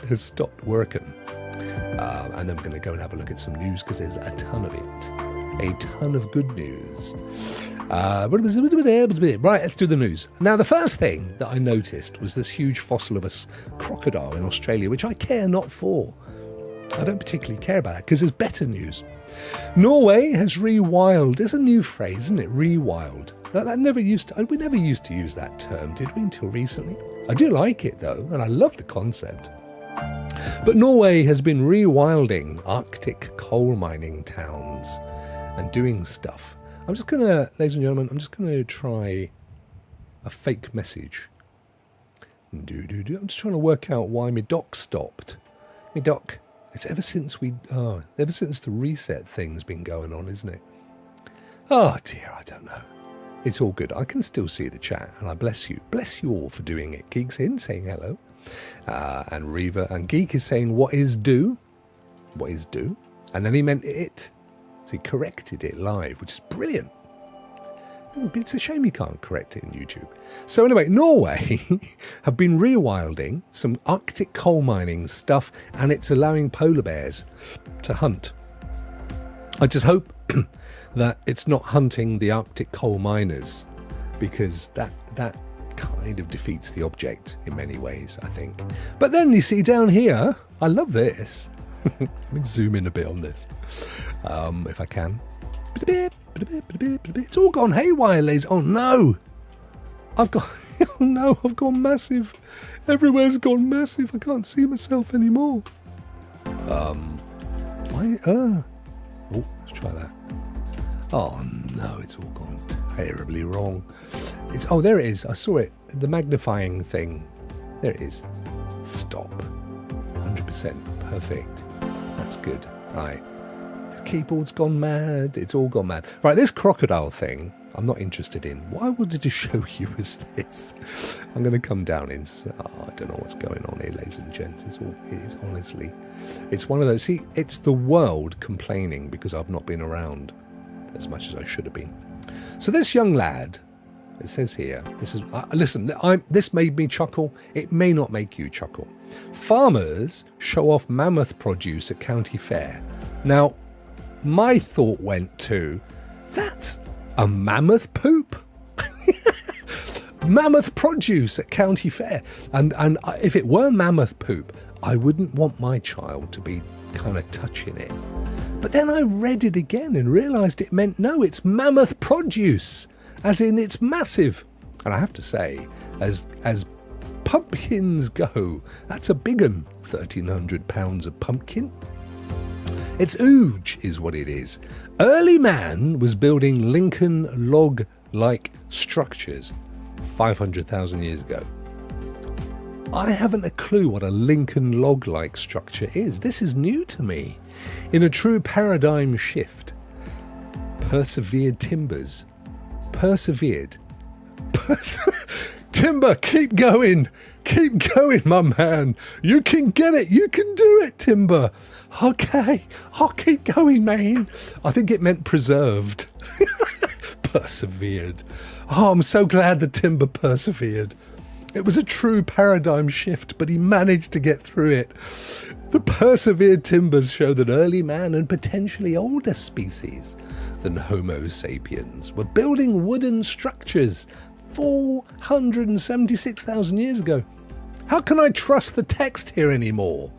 has stopped working. And I'm going to go and have a look at some news because there's a ton of it. A ton of good news. Right, let's do the news. Now, the first thing that I noticed was this huge fossil of a crocodile in Australia, which I care not for. I don't particularly care about that because there's better news. Norway has rewild. There's a new phrase, isn't it? Rewild. We never used to use that term, did we, until recently? I do like it, though, and I love the concept. But Norway has been rewilding Arctic coal mining towns and doing stuff. Ladies and gentlemen, I'm just going to try a fake message. I'm just trying to work out why my doc stopped. My doc, it's ever since the reset thing's been going on, isn't it? Oh dear, I don't know. It's all good. I can still see the chat, and I bless you. Bless you all for doing it. Geek's in, saying hello. And Reva and Geek is saying, what is do? What is do? And then he meant it. So he corrected it live, which is brilliant. It's a shame you can't correct it in YouTube. So anyway, Norway have been rewilding some Arctic coal mining stuff, and it's allowing polar bears to hunt. I just hope that it's not hunting the Arctic coal miners, because that kind of defeats the object in many ways, I think. But then you see down here, I love this. Let me zoom in a bit on this, if I can. It's all gone haywire, ladies. Oh no, I've gone massive. Everywhere's gone massive. I can't see myself anymore. Let's try that. Oh no, it's all gone terribly wrong. There it is. I saw it. The magnifying thing. There it is. Stop. 100% perfect. That's good. Right. The keyboard's gone mad. It's all gone mad. Right, this crocodile thing, I'm not interested in. What I wanted to show you is this. I'm going to come down in... I don't know what's going on here, ladies and gents. It is honestly... It's one of those... See, it's the world complaining because I've not been around as much as I should have been. So this young lad It says here, listen, this made me chuckle. It may not make you chuckle. Farmers show off mammoth produce at county fair. Now, my thought went to, that's a mammoth poop? Mammoth produce at county fair. And if it were mammoth poop, I wouldn't want my child to be kind of touching it. But then I read it again and realised it meant, no, it's mammoth produce, as in it's massive. And I have to say, as pumpkins go, that's a big un, 1,300 pounds of pumpkin. It's huge, is what it is. Early man was building Lincoln log-like structures 500,000 years ago. I haven't a clue what a Lincoln log-like structure is. This is new to me. In a true paradigm shift, persevered timbers. Timber, keep going. Keep going, my man. You can get it. You can do it, Timber. Okay, I'll keep going, man. I think it meant preserved. Persevered. Oh, I'm so glad the Timber persevered. It was a true paradigm shift, but he managed to get through it. The persevered timbers show that early man and potentially older species than Homo sapiens were building wooden structures 476,000 years ago. How can I trust the text here anymore?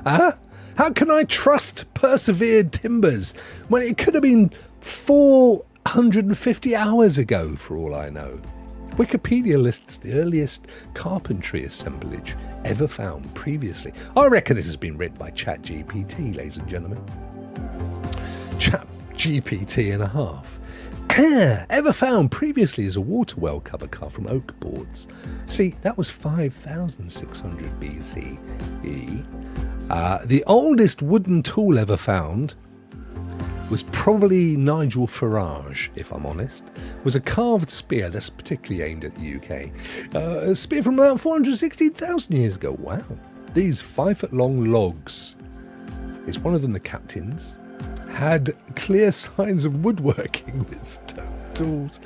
Huh? How can I trust persevered timbers when it could have been 450 hours ago, for all I know? Wikipedia lists the earliest carpentry assemblage ever found previously. I reckon this has been written by ChatGPT, ladies and gentlemen. ChatGPT and a half. Ever found previously as a water well cover car from oak boards. See, that was 5,600 BCE. The oldest wooden tool ever found was probably Nigel Farage, if I'm honest, was a carved spear that's particularly aimed at the UK. A spear from about 416,000 years ago. Wow. These 5-foot-long logs, is one of them the captain's, had clear signs of woodworking with stone tools.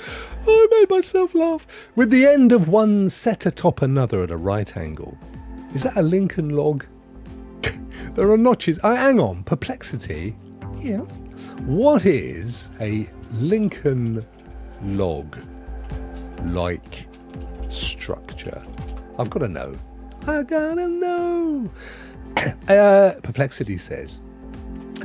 Oh, I made myself laugh. With the end of one set atop another at a right angle. Is that a Lincoln log? There are notches. Hang on. Perplexity. Yes. What is a Lincoln log-like structure? I've got to know. I gotta know. Perplexity says,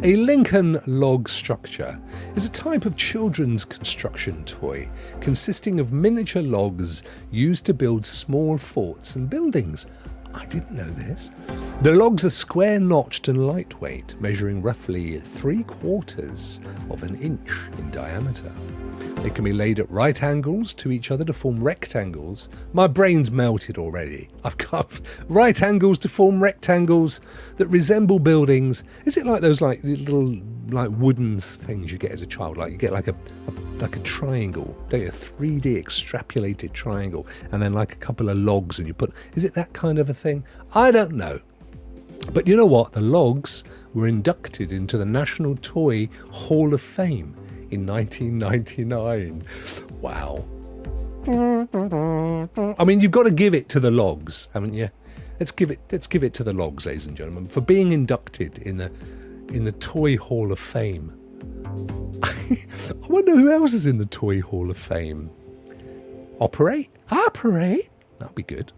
a Lincoln log structure is a type of children's construction toy consisting of miniature logs used to build small forts and buildings. I didn't know this. The logs are square notched and lightweight, measuring roughly 3/4 of an inch in diameter. They can be laid at right angles to each other to form rectangles. My brain's melted already. I've got right angles to form rectangles that resemble buildings. Is it like those little wooden things you get as a child? Like you get like a triangle, don't you? A 3D extrapolated triangle, and then like a couple of logs, and you put. Is it that kind of a thing? I don't know. But you know what? The logs were inducted into the National Toy Hall of Fame in 1999. Wow. I mean, you've got to give it to the logs, haven't you? Let's give it to the logs, ladies and gentlemen, for being inducted in the Toy Hall of Fame. I wonder who else is in the Toy Hall of Fame. Operate? That'd be good.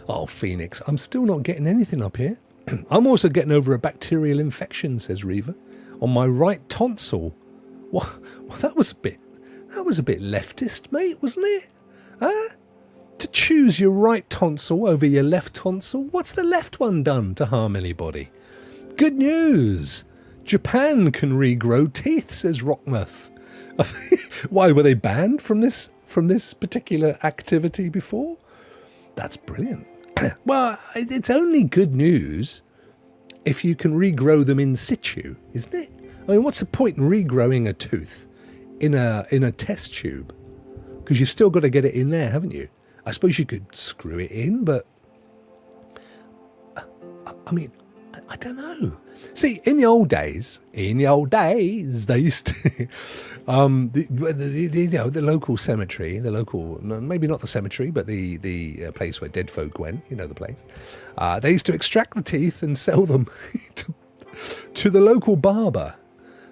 Oh, Phoenix, I'm still not getting anything up here. I'm also getting over a bacterial infection, says Reva, on my right tonsil. Well, that was a bit leftist, mate, wasn't it? Huh? To choose your right tonsil over your left tonsil? What's the left one done to harm anybody? Good news! Japan can regrow teeth, says Rockmuth. Why were they banned from this particular activity before? That's brilliant. Well, it's only good news if you can regrow them in situ, isn't it? I mean, what's the point in regrowing a tooth in a test tube? Because you've still got to get it in there, haven't you? I suppose you could screw it in, but I mean, I don't know. See, in the old days, they used to, the local cemetery, maybe not the cemetery, but the place where dead folk went, you know the place. They used to extract the teeth and sell them to the local barber,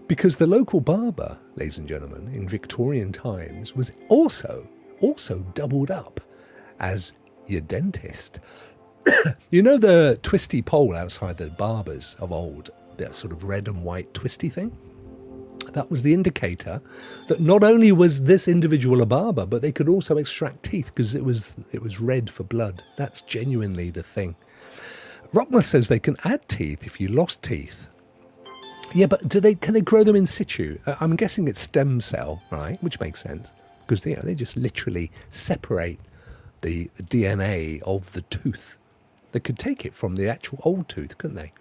because the local barber, ladies and gentlemen, in Victorian times was also doubled up as your dentist. You know the twisty pole outside the barbers of old, that sort of red and white twisty thing? That was the indicator that not only was this individual a barber, but they could also extract teeth because it was red for blood. That's genuinely the thing. Rokk says they can add teeth if you lost teeth. Yeah, but can they grow them in situ? I'm guessing it's stem cell, right? Which makes sense because they just literally separate the DNA of the tooth. They could take it from the actual old tooth, couldn't they?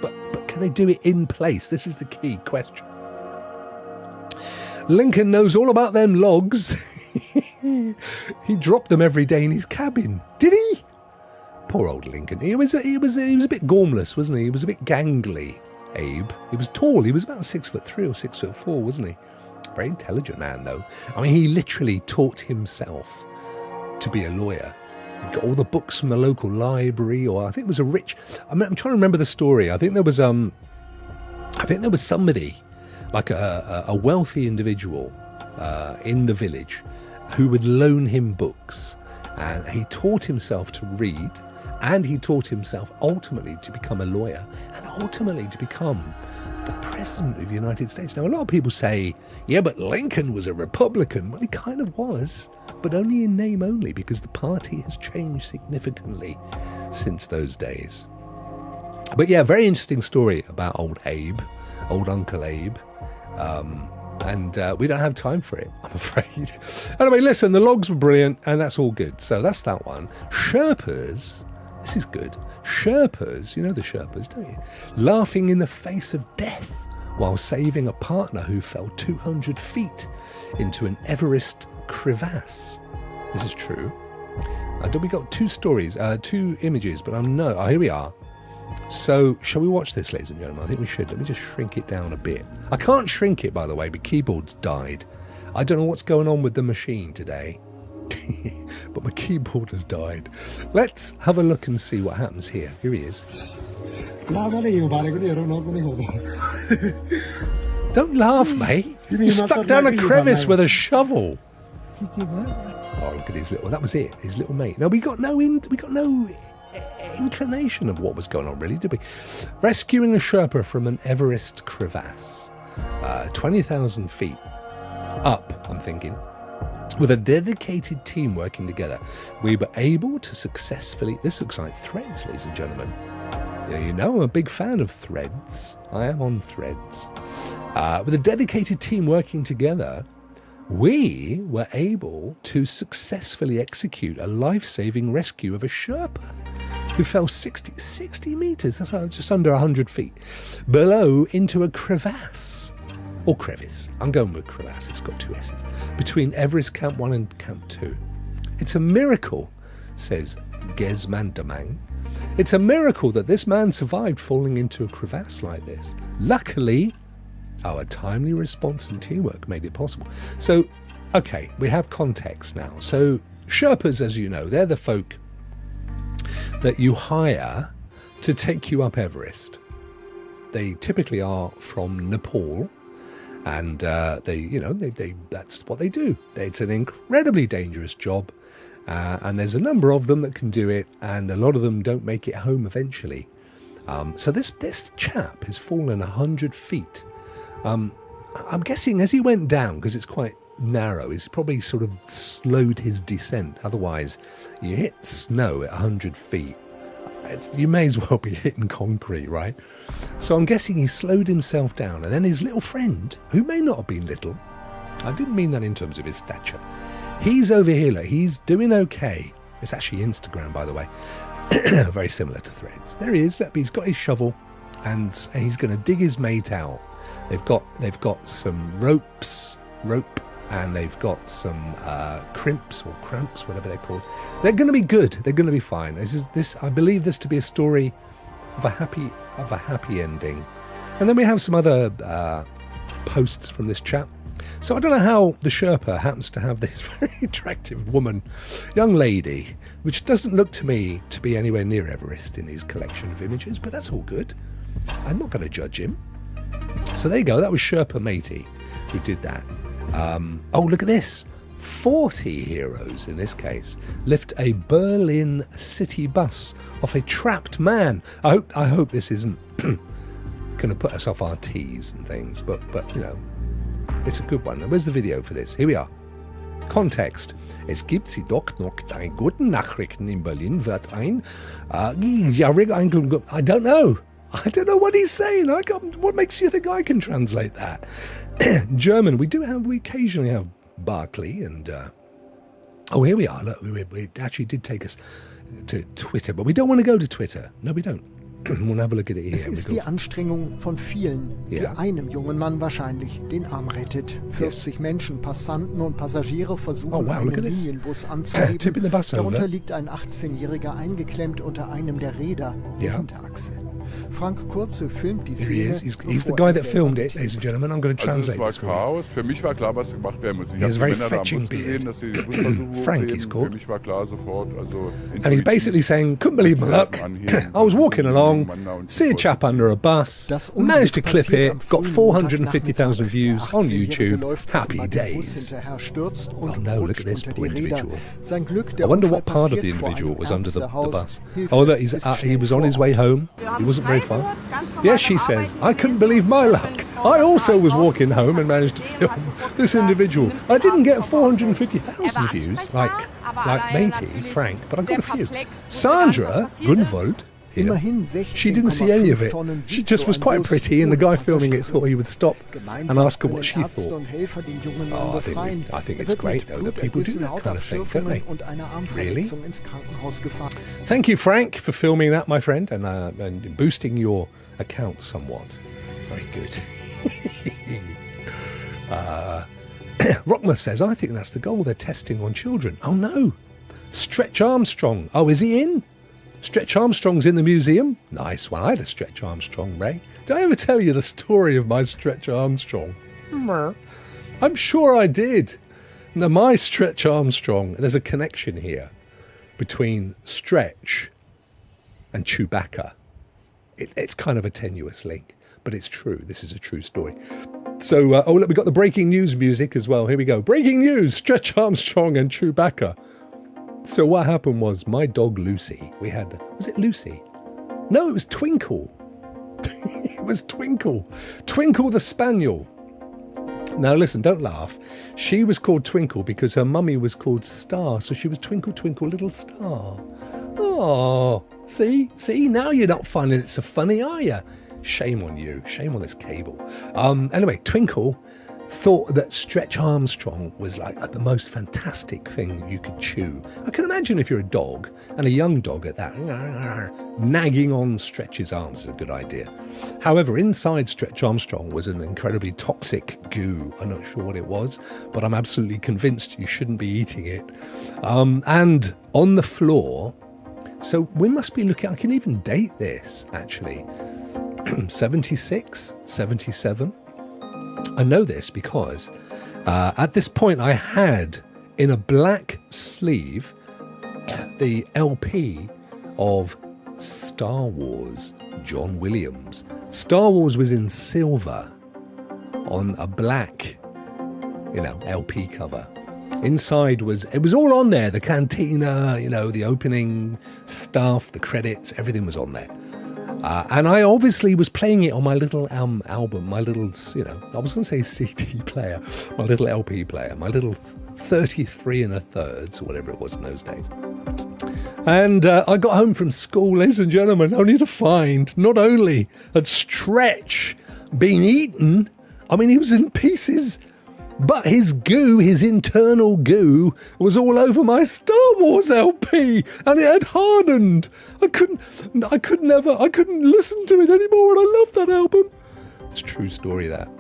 But can they do it in place? This is the key question. Lincoln knows all about them logs. He dropped them every day in his cabin. Did he? Poor old Lincoln. He was a bit gormless, wasn't he? He was a bit gangly, Abe. He was tall. He was about 6'3" or 6'4", wasn't he? Very intelligent man, though. I mean, he literally taught himself to be a lawyer. He got all the books from the local library, or I think it was I'm trying to remember the story. I think there was somebody, like a wealthy individual in the village, who would loan him books, and he taught himself to read, and he taught himself ultimately to become a lawyer, and ultimately to become the President of the United States. Now, a lot of people say, yeah, but Lincoln was a Republican. Well, he kind of was, but only in name only, because the party has changed significantly since those days. But yeah, very interesting story about old Uncle Abe. And we don't have time for it, I'm afraid. Anyway, listen, the logs were brilliant, and that's all good. So that's that one. Sherpas, this is good. Sherpas, you know the Sherpas, don't you? Laughing in the face of death while saving a partner who fell 200 feet into an Everest crevasse. This is true. We got two stories, two images, but here we are. So, shall we watch this, ladies and gentlemen? I think we should. Let me just shrink it down a bit. I can't shrink it, by the way, but keyboard's died. I don't know what's going on with the machine today, but my keyboard has died. Let's have a look and see what happens here. Here he is. Don't laugh, mate. You're stuck down a crevice with a shovel. Oh, look at his little... That was it, his little mate. No, we got no inclination of what was going on, really, did we? Rescuing a Sherpa from an Everest crevasse, 20,000 feet up, I'm thinking. With a dedicated team working together, we were able to successfully... This looks like Threads, ladies and gentlemen. Yeah, you know, I'm a big fan of Threads. I am on Threads. With a dedicated team working together, we were able to successfully execute a life-saving rescue of a Sherpa who fell 60 meters, that's just under 100 feet, below into a crevasse. Or crevice. I'm going with crevasse, it's got two S's. Between Everest Camp 1 and Camp 2. It's a miracle, says Gesmandamang. It's a miracle that this man survived falling into a crevasse like this. Luckily, our timely response and teamwork made it possible. So, okay, we have context now. So, Sherpas, as you know, they're the folk that you hire to take you up Everest. They typically are from Nepal, and that's what they do. It's an incredibly dangerous job, and there's a number of them that can do it, and a lot of them don't make it home eventually. So this chap has fallen 100 feet. I'm guessing as he went down, because it's quite narrow, he's probably sort of slowed his descent. Otherwise, you hit snow at 100 feet. You may as well be hitting concrete, right? So I'm guessing he slowed himself down, and then his little friend, who may not have been little, I didn't mean that in terms of his stature, he's over here, look, he's doing okay. It's actually Instagram, by the way. Very similar to Threads. There he is, look, he's got his shovel, and he's going to dig his mate out. They've got some rope, and they've got some crimps or cramps, whatever they're called. They're going to be good. They're going to be fine. I believe this to be a story of a happy have a happy ending. And then we have some other posts from this chap. So I don't know how the Sherpa happens to have this very attractive woman, young lady, which doesn't look to me to be anywhere near Everest in his collection of images, but that's all good. I'm not going to judge him. So there you go. That was Sherpa Matey who did that. Oh, look at this. 40 heroes, in this case, lift a Berlin city bus off a trapped man. I hope this isn't going to put us off our T's and things, but you know, it's a good one. Where's the video for this? Here we are. Context. Es gibt sie doch noch ein guten Nachrichten in Berlin wird ein I don't know. I don't know what he's saying. What makes you think I can translate that? German. We occasionally have Barclay and oh, here we are. Look, it actually did take us to Twitter, but we don't want to go to Twitter. No, we don't. We'll have a look at it here. Es ist die Anstrengung von vielen, die einem jungen Mann wahrscheinlich den Arm rettet. 40 Menschen, Passanten und Passagiere versuchen, einen Linienbus anzuheben. Darunter liegt ein 18-Jähriger eingeklemmt unter einem der Räder der Hinterachse. Frank Kurze filmt die Szene. He's the guy that filmed it, ladies and gentlemen. I'm going to translate this for you. Chaos. Für mich war klar, was gemacht werden muss. Ich habe die very Männer da am fetching Bus gesehen, dass sie den Busversuch Frank is called. Für mich war klar sofort. Also and he's basically saying, couldn't believe my luck. I was walking along, see a chap under a bus, managed to clip it, got 450,000 views on YouTube. Happy days. Oh no, look at this poor individual. I wonder what part of the individual was under the bus. Oh look, he was on his way home. He wasn't very far. Yes, she says, I couldn't believe my luck. I also was walking home and managed to film this individual. I didn't get 450,000 views like Matey, Frank, but I got a few. Sandra Gunvold, she didn't see any of it. She just was quite pretty, and the guy filming it thought he would stop and ask her what she thought. Oh, I think it's great, though, that people do that kind of thing, don't they? Really? Thank you, Frank, for filming that, my friend, and boosting your account somewhat. Very good. Rockma says, I think that's the goal. They're testing on children. Oh, no. Stretch Armstrong. Oh, is he in? Stretch Armstrong's in the museum? Nice one. I had a Stretch Armstrong, Ray. Did I ever tell you the story of my Stretch Armstrong? I'm sure I did. Now, my Stretch Armstrong, there's a connection here between Stretch and Chewbacca. It's kind of a tenuous link, but it's true. This is a true story. So, look, we got the breaking news music as well. Here we go. Breaking news, Stretch Armstrong and Chewbacca. So what happened was my dog Lucy, was it Lucy? No, it was Twinkle. It was Twinkle. Twinkle the Spaniel. Now listen, don't laugh. She was called Twinkle because her mummy was called Star, so she was Twinkle, Twinkle, Little Star. Oh, see? Now you're not finding it so funny, are you? Shame on you. Shame on this cable. Anyway, Twinkle thought that Stretch Armstrong was like the most fantastic thing that you could chew. I can imagine if you're a dog, and a young dog at that, nagging on Stretch's arms is a good idea. However, inside Stretch Armstrong was an incredibly toxic goo. I'm not sure what it was, but I'm absolutely convinced you shouldn't be eating it. And on the floor, so we must be looking, I can even date this actually, 76, 77. I know this because at this point I had in a black sleeve the LP of Star Wars, John Williams. Star Wars was in silver on a black, LP cover. Inside it was all on there, the cantina, the opening stuff, the credits, everything was on there. And I obviously was playing it on my little album, my little, I was going to say CD player, my little LP player, my little 33 1/3, or whatever it was in those days. And I got home from school, ladies and gentlemen, only to find not only had Stretch been eaten, I mean, he was in pieces, but his goo, his internal goo, was all over my Star Wars LP, and it had hardened. I couldn't listen to it anymore, and I loved that album. It's a true story, that.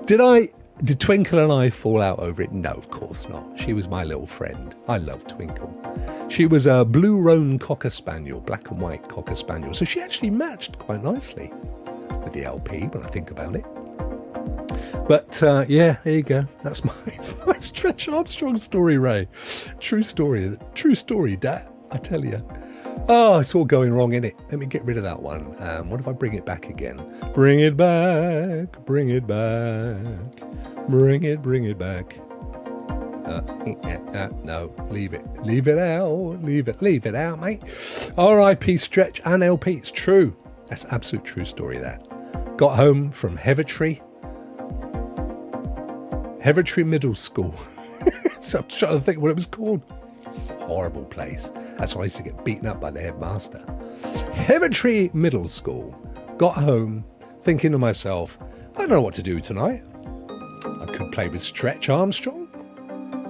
Did Twinkle and I fall out over it? No, of course not. She was my little friend. I love Twinkle. She was a blue roan cocker spaniel, black and white cocker spaniel. So she actually matched quite nicely with the LP when I think about it. But yeah, there you go. That's my Stretch Armstrong story, Ray. True story, Dad. I tell you. Oh, it's all going wrong, innit? Let me get rid of that one. What if I bring it back again? Bring it back, bring it back, bring it back. No, leave it out, mate. R.I.P. Stretch and LP. It's true. That's absolute true story, that. Got home from Hevertree Middle School. So I'm trying to think what it was called. Horrible place. That's why I used to get beaten up by the headmaster. Hevertree Middle School. Got home thinking to myself, I don't know what to do tonight. I could play with Stretch Armstrong,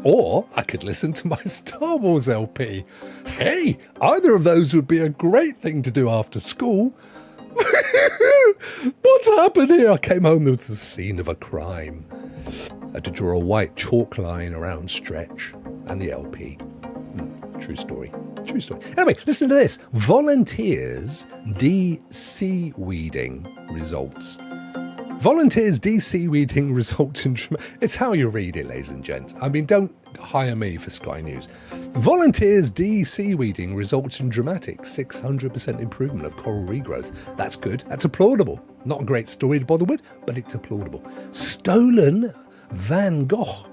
or I could listen to my Star Wars LP. Hey, either of those would be a great thing to do after school. What's happened here? I came home, there was the scene of a crime. I had to draw a white chalk line around Stretch and the LP. True story. Anyway, listen to this. Volunteers de-seaweeding results. Volunteers de-seaweeding results in... It's how you read it, ladies and gents. I mean, don't hire me for Sky News. Volunteers de-seaweeding results in dramatic 600% improvement of coral regrowth. That's good. That's applaudable. Not a great story to bother with, but it's applaudable. Stolen Van Gogh.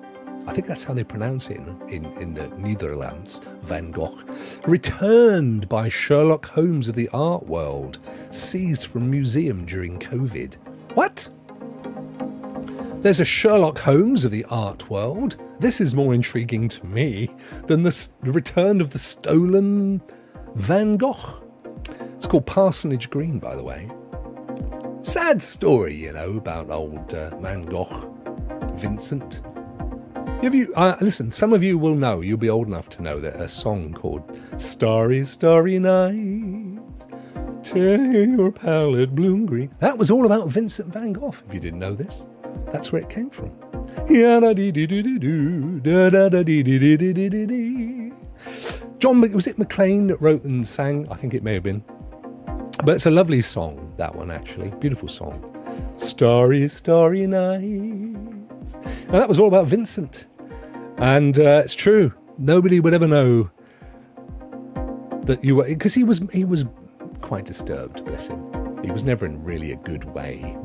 I think that's how they pronounce it in the Netherlands. Van Gogh. Returned by Sherlock Holmes of the art world. Seized from museum during COVID. What? There's a Sherlock Holmes of the art world. This is more intriguing to me than the return of the stolen Van Gogh. It's called Parsonage Green, by the way. Sad story, you know, about old Van Gogh, Vincent. Listen, some of you will know, you'll be old enough to know that a song called Starry, Starry Nights, Turn Your Palette Bloom Green. That was all about Vincent van Gogh, if you didn't know this. That's where it came from. John, was it McLean that wrote and sang? I think it may have been. But it's a lovely song, that one, actually. Beautiful song. Starry, Starry Nights. Now, that was all about Vincent. And it's true. Nobody would ever know that you were... Because he was quite disturbed, bless him. He was never in really a good way.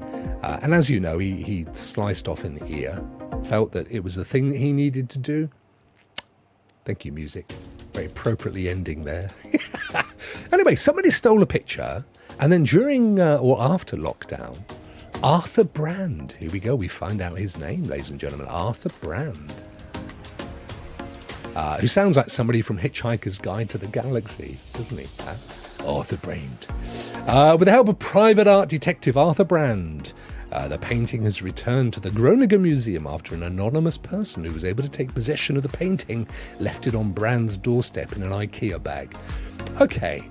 And as you know, he sliced off in the ear. Felt that it was the thing that he needed to do. Thank you, music. Very appropriately ending there. Anyway, somebody stole a picture. And then during or after lockdown, Arthur Brand. Here we go. We find out his name, ladies and gentlemen. Arthur Brand. Who sounds like somebody from Hitchhiker's Guide to the Galaxy, doesn't he? Arthur Brand. With the help of private art detective Arthur Brand, the painting has returned to the Groningen Museum after an anonymous person who was able to take possession of the painting left it on Brand's doorstep in an IKEA bag. Okay,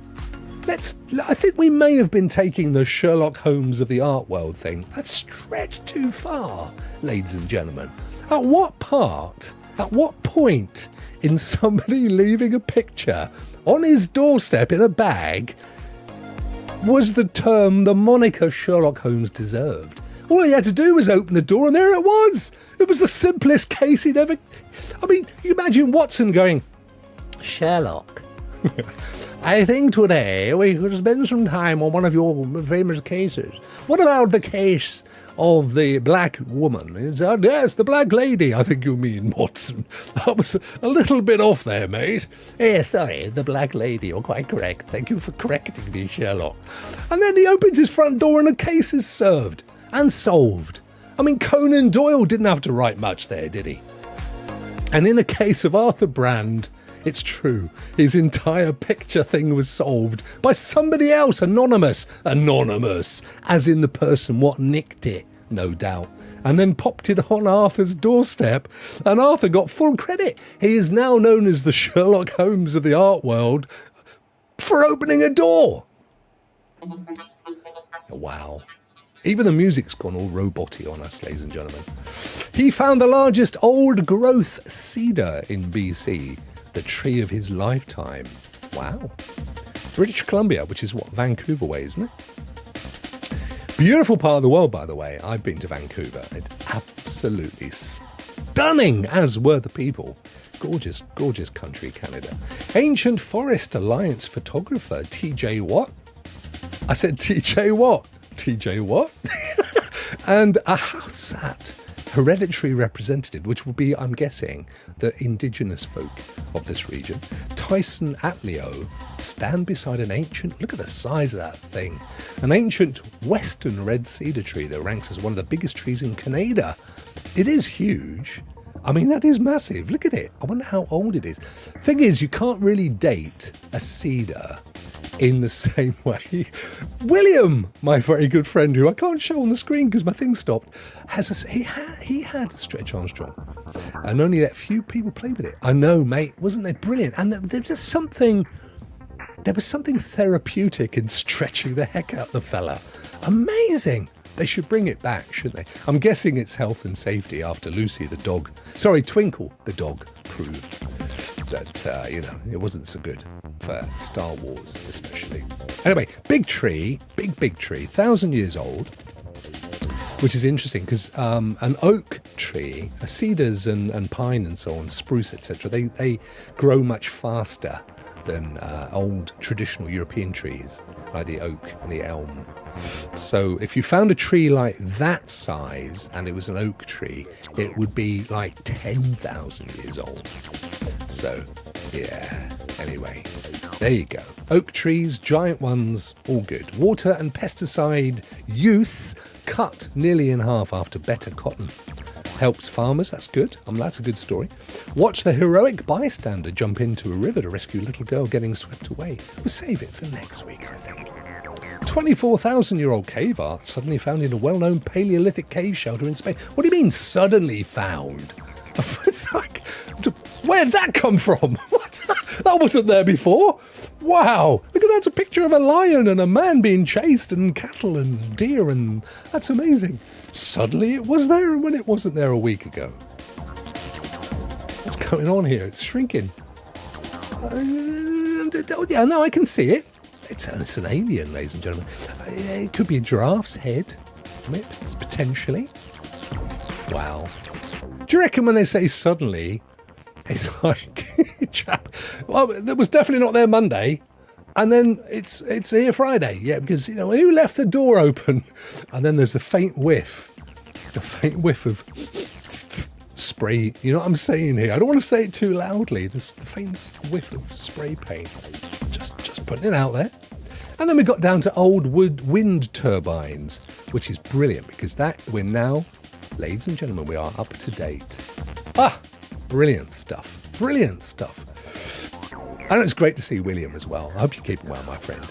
I think we may have been taking the Sherlock Holmes of the art world thing a stretch too far, ladies and gentlemen. At what point in somebody leaving a picture on his doorstep in a bag was the moniker Sherlock Holmes deserved? All he had to do was open the door and there it was. It was the simplest case he'd ever... I mean, you imagine Watson going, Sherlock, I think today we could spend some time on one of your famous cases. What about the case of the black woman? He said, yes, the black lady, I think you mean, Watson. That was a little bit off there, mate. Sorry, the black lady, you're quite correct. Thank you for correcting me, Sherlock. And then he opens his front door and the case is served and solved. I mean, Conan Doyle didn't have to write much there, did he? And in the case of Arthur Brand, it's true. His entire picture thing was solved by somebody else, anonymous, as in the person what nicked it, no doubt, and then popped it on Arthur's doorstep, and Arthur got full credit. He is now known as the Sherlock Holmes of the art world for opening a door. Wow. Even the music's gone all roboty on us, ladies and gentlemen. He found the largest old-growth cedar in BC, the tree of his lifetime. Wow. British Columbia, which is what, Vancouver way, isn't it? Beautiful part of the world, by the way. I've been to Vancouver. It's absolutely stunning, as were the people. Gorgeous, gorgeous country, Canada. Ancient Forest Alliance photographer, TJ what? I said TJ what? TJ what? And a Hausat hereditary representative, which will be, I'm guessing, the indigenous folk of this region. Tyson Atleo stand beside an ancient, look at the size of that thing, an ancient western red cedar tree that ranks as one of the biggest trees in Canada. It is huge. I mean, that is massive. Look at it. I wonder how old it is. Thing is, you can't really date a cedar in the same way. William, my very good friend, who I can't show on the screen because my thing stopped, he had a Stretch Armstrong and only let few people play with it. I know, mate. Wasn't they brilliant? And there was something therapeutic in stretching the heck out the fella. Amazing. They should bring it back, shouldn't they? I'm guessing it's health and safety after Twinkle the dog proved that, it wasn't so good for Star Wars, especially. Anyway, big tree, big tree, 1,000 years old, which is interesting because an oak tree, cedars and pine and so on, spruce, etc., they grow much faster than old traditional European trees, like the oak and the elm. So if you found a tree like that size and it was an oak tree, it would be like 10,000 years old. So, yeah, anyway, there you go. Oak trees, giant ones, all good. Water and pesticide use cut nearly in half after better cotton. Helps farmers, that's good. That's a good story. Watch the heroic bystander jump into a river to rescue a little girl getting swept away. We'll save it for next week, I think. 24,000-year-old cave art suddenly found in a well-known Paleolithic cave shelter in Spain. What do you mean, suddenly found? It's like, where'd that come from? What? That wasn't there before. Wow. Look at that. It's a picture of a lion and a man being chased and cattle and deer, and that's amazing. Suddenly it was there when it wasn't there a week ago. What's going on here? It's shrinking. Yeah, no, I can see it. It's an alien, ladies and gentlemen. It could be a giraffe's head, potentially. Wow. Do you reckon when they say suddenly, it's like, well, that was definitely not there Monday, and then it's here Friday, yeah, because, who left the door open? And then there's the faint whiff of spray, you know what I'm saying here? I don't want to say it too loudly. There's the faint whiff of spray paint. Just putting it out there. And then we got down to old wind turbines, which is brilliant because we're now, ladies and gentlemen, we are up to date. Brilliant stuff. Brilliant stuff. And it's great to see William as well. I hope you're keeping well, my friend.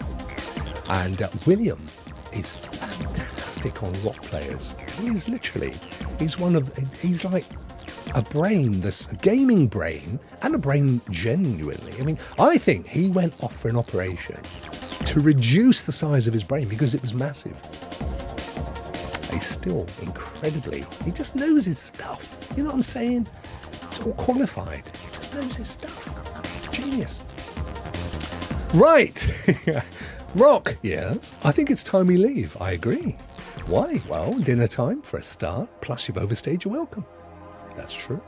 And William is fantastic on rock players. He's like a brain, this gaming brain, and a brain genuinely. I mean, I think he went off for an operation to reduce the size of his brain because it was massive. He's still he just knows his stuff. You know what I'm saying? It's all qualified. He just knows his stuff. Genius. Right. Rokk, yes. I think it's time we leave. I agree. Why? Well, dinner time for a start, plus you've overstayed your welcome. That's true.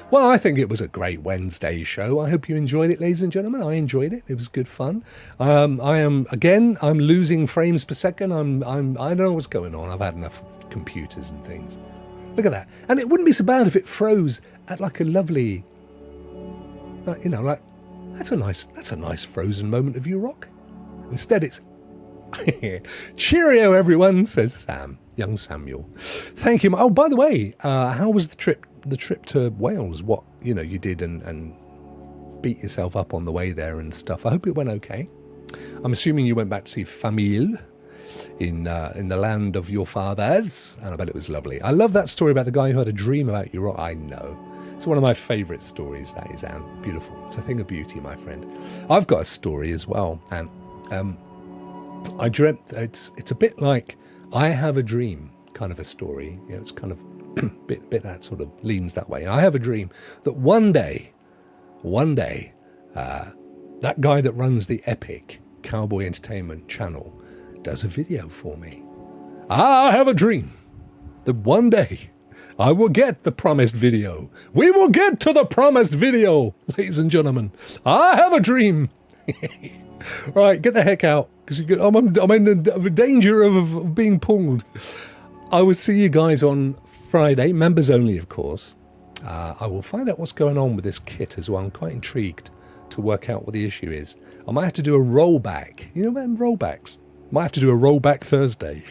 Well, I think it was a great Wednesday show. I hope you enjoyed it, ladies and gentlemen. I enjoyed it. It was good fun. I'm losing frames per second. I don't know what's going on. I've had enough computers and things. Look at that. And it wouldn't be so bad if it froze at like a lovely, that's a nice frozen moment of you, Rokk. Instead, it's cheerio, everyone, says Sam, young Samuel. Thank you. Oh, by the way, how was the trip to Wales? What you did and beat yourself up on the way there and stuff. I hope it went okay. I'm assuming you went back to see famille in the land of your fathers, and I bet it was lovely. I love that story about the guy who had a dream about you. I know. It's one of my favourite stories, that is, Anne. Beautiful. It's a thing of beauty, my friend. I've got a story as well, and I dreamt, it's a bit like I have a dream kind of a story. It's kind of bit that sort of leans that way. I have a dream that one day That guy that runs the Epic Cowboy Entertainment channel does a video for me. I have a dream that one day I will get the promised video. We will get to the promised video, ladies and gentlemen. I have a dream. Right, get the heck out, because I'm in the danger of being pulled. I will see you guys on Friday, members only, of course. I will find out what's going on with this kit as well. I'm quite intrigued to work out what the issue is. I might have to do a rollback. You know them rollbacks? Might have to do a rollback Thursday.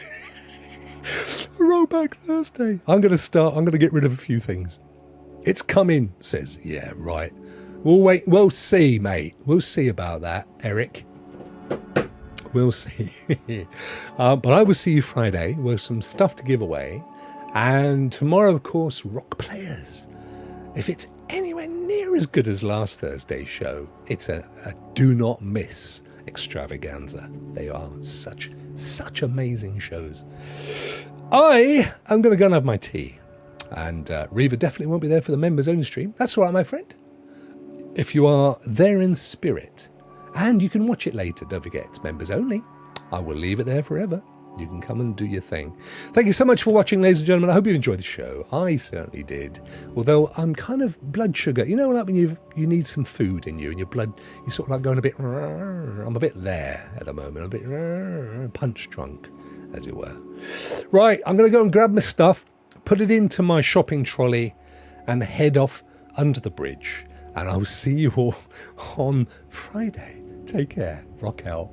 Rollback Thursday. I'm going to get rid of a few things. It's coming, says. Yeah, right. We'll wait. We'll see, mate. We'll see about that, Eric. We'll see. But I will see you Friday with some stuff to give away. And tomorrow, of course, Rokk players. If it's anywhere near as good as last Thursday's show, it's a do not miss extravaganza. They are such amazing shows. I am going to go and have my tea. And Reva definitely won't be there for the members only stream. That's all right, my friend. If you are there in spirit, and you can watch it later, don't forget, it's members only. I will leave it there forever. You can come and do your thing. Thank you so much for watching, ladies and gentlemen. I hope you enjoyed the show. I certainly did. Although I'm kind of blood sugar. You know, like when you need some food in you and your blood, you sort of like going a bit, I'm a bit there at the moment. I'm a bit punch drunk, as it were. Right, I'm going to go and grab my stuff, put it into my shopping trolley, and head off under the bridge. And I'll see you all on Friday. Take care. Rokk out.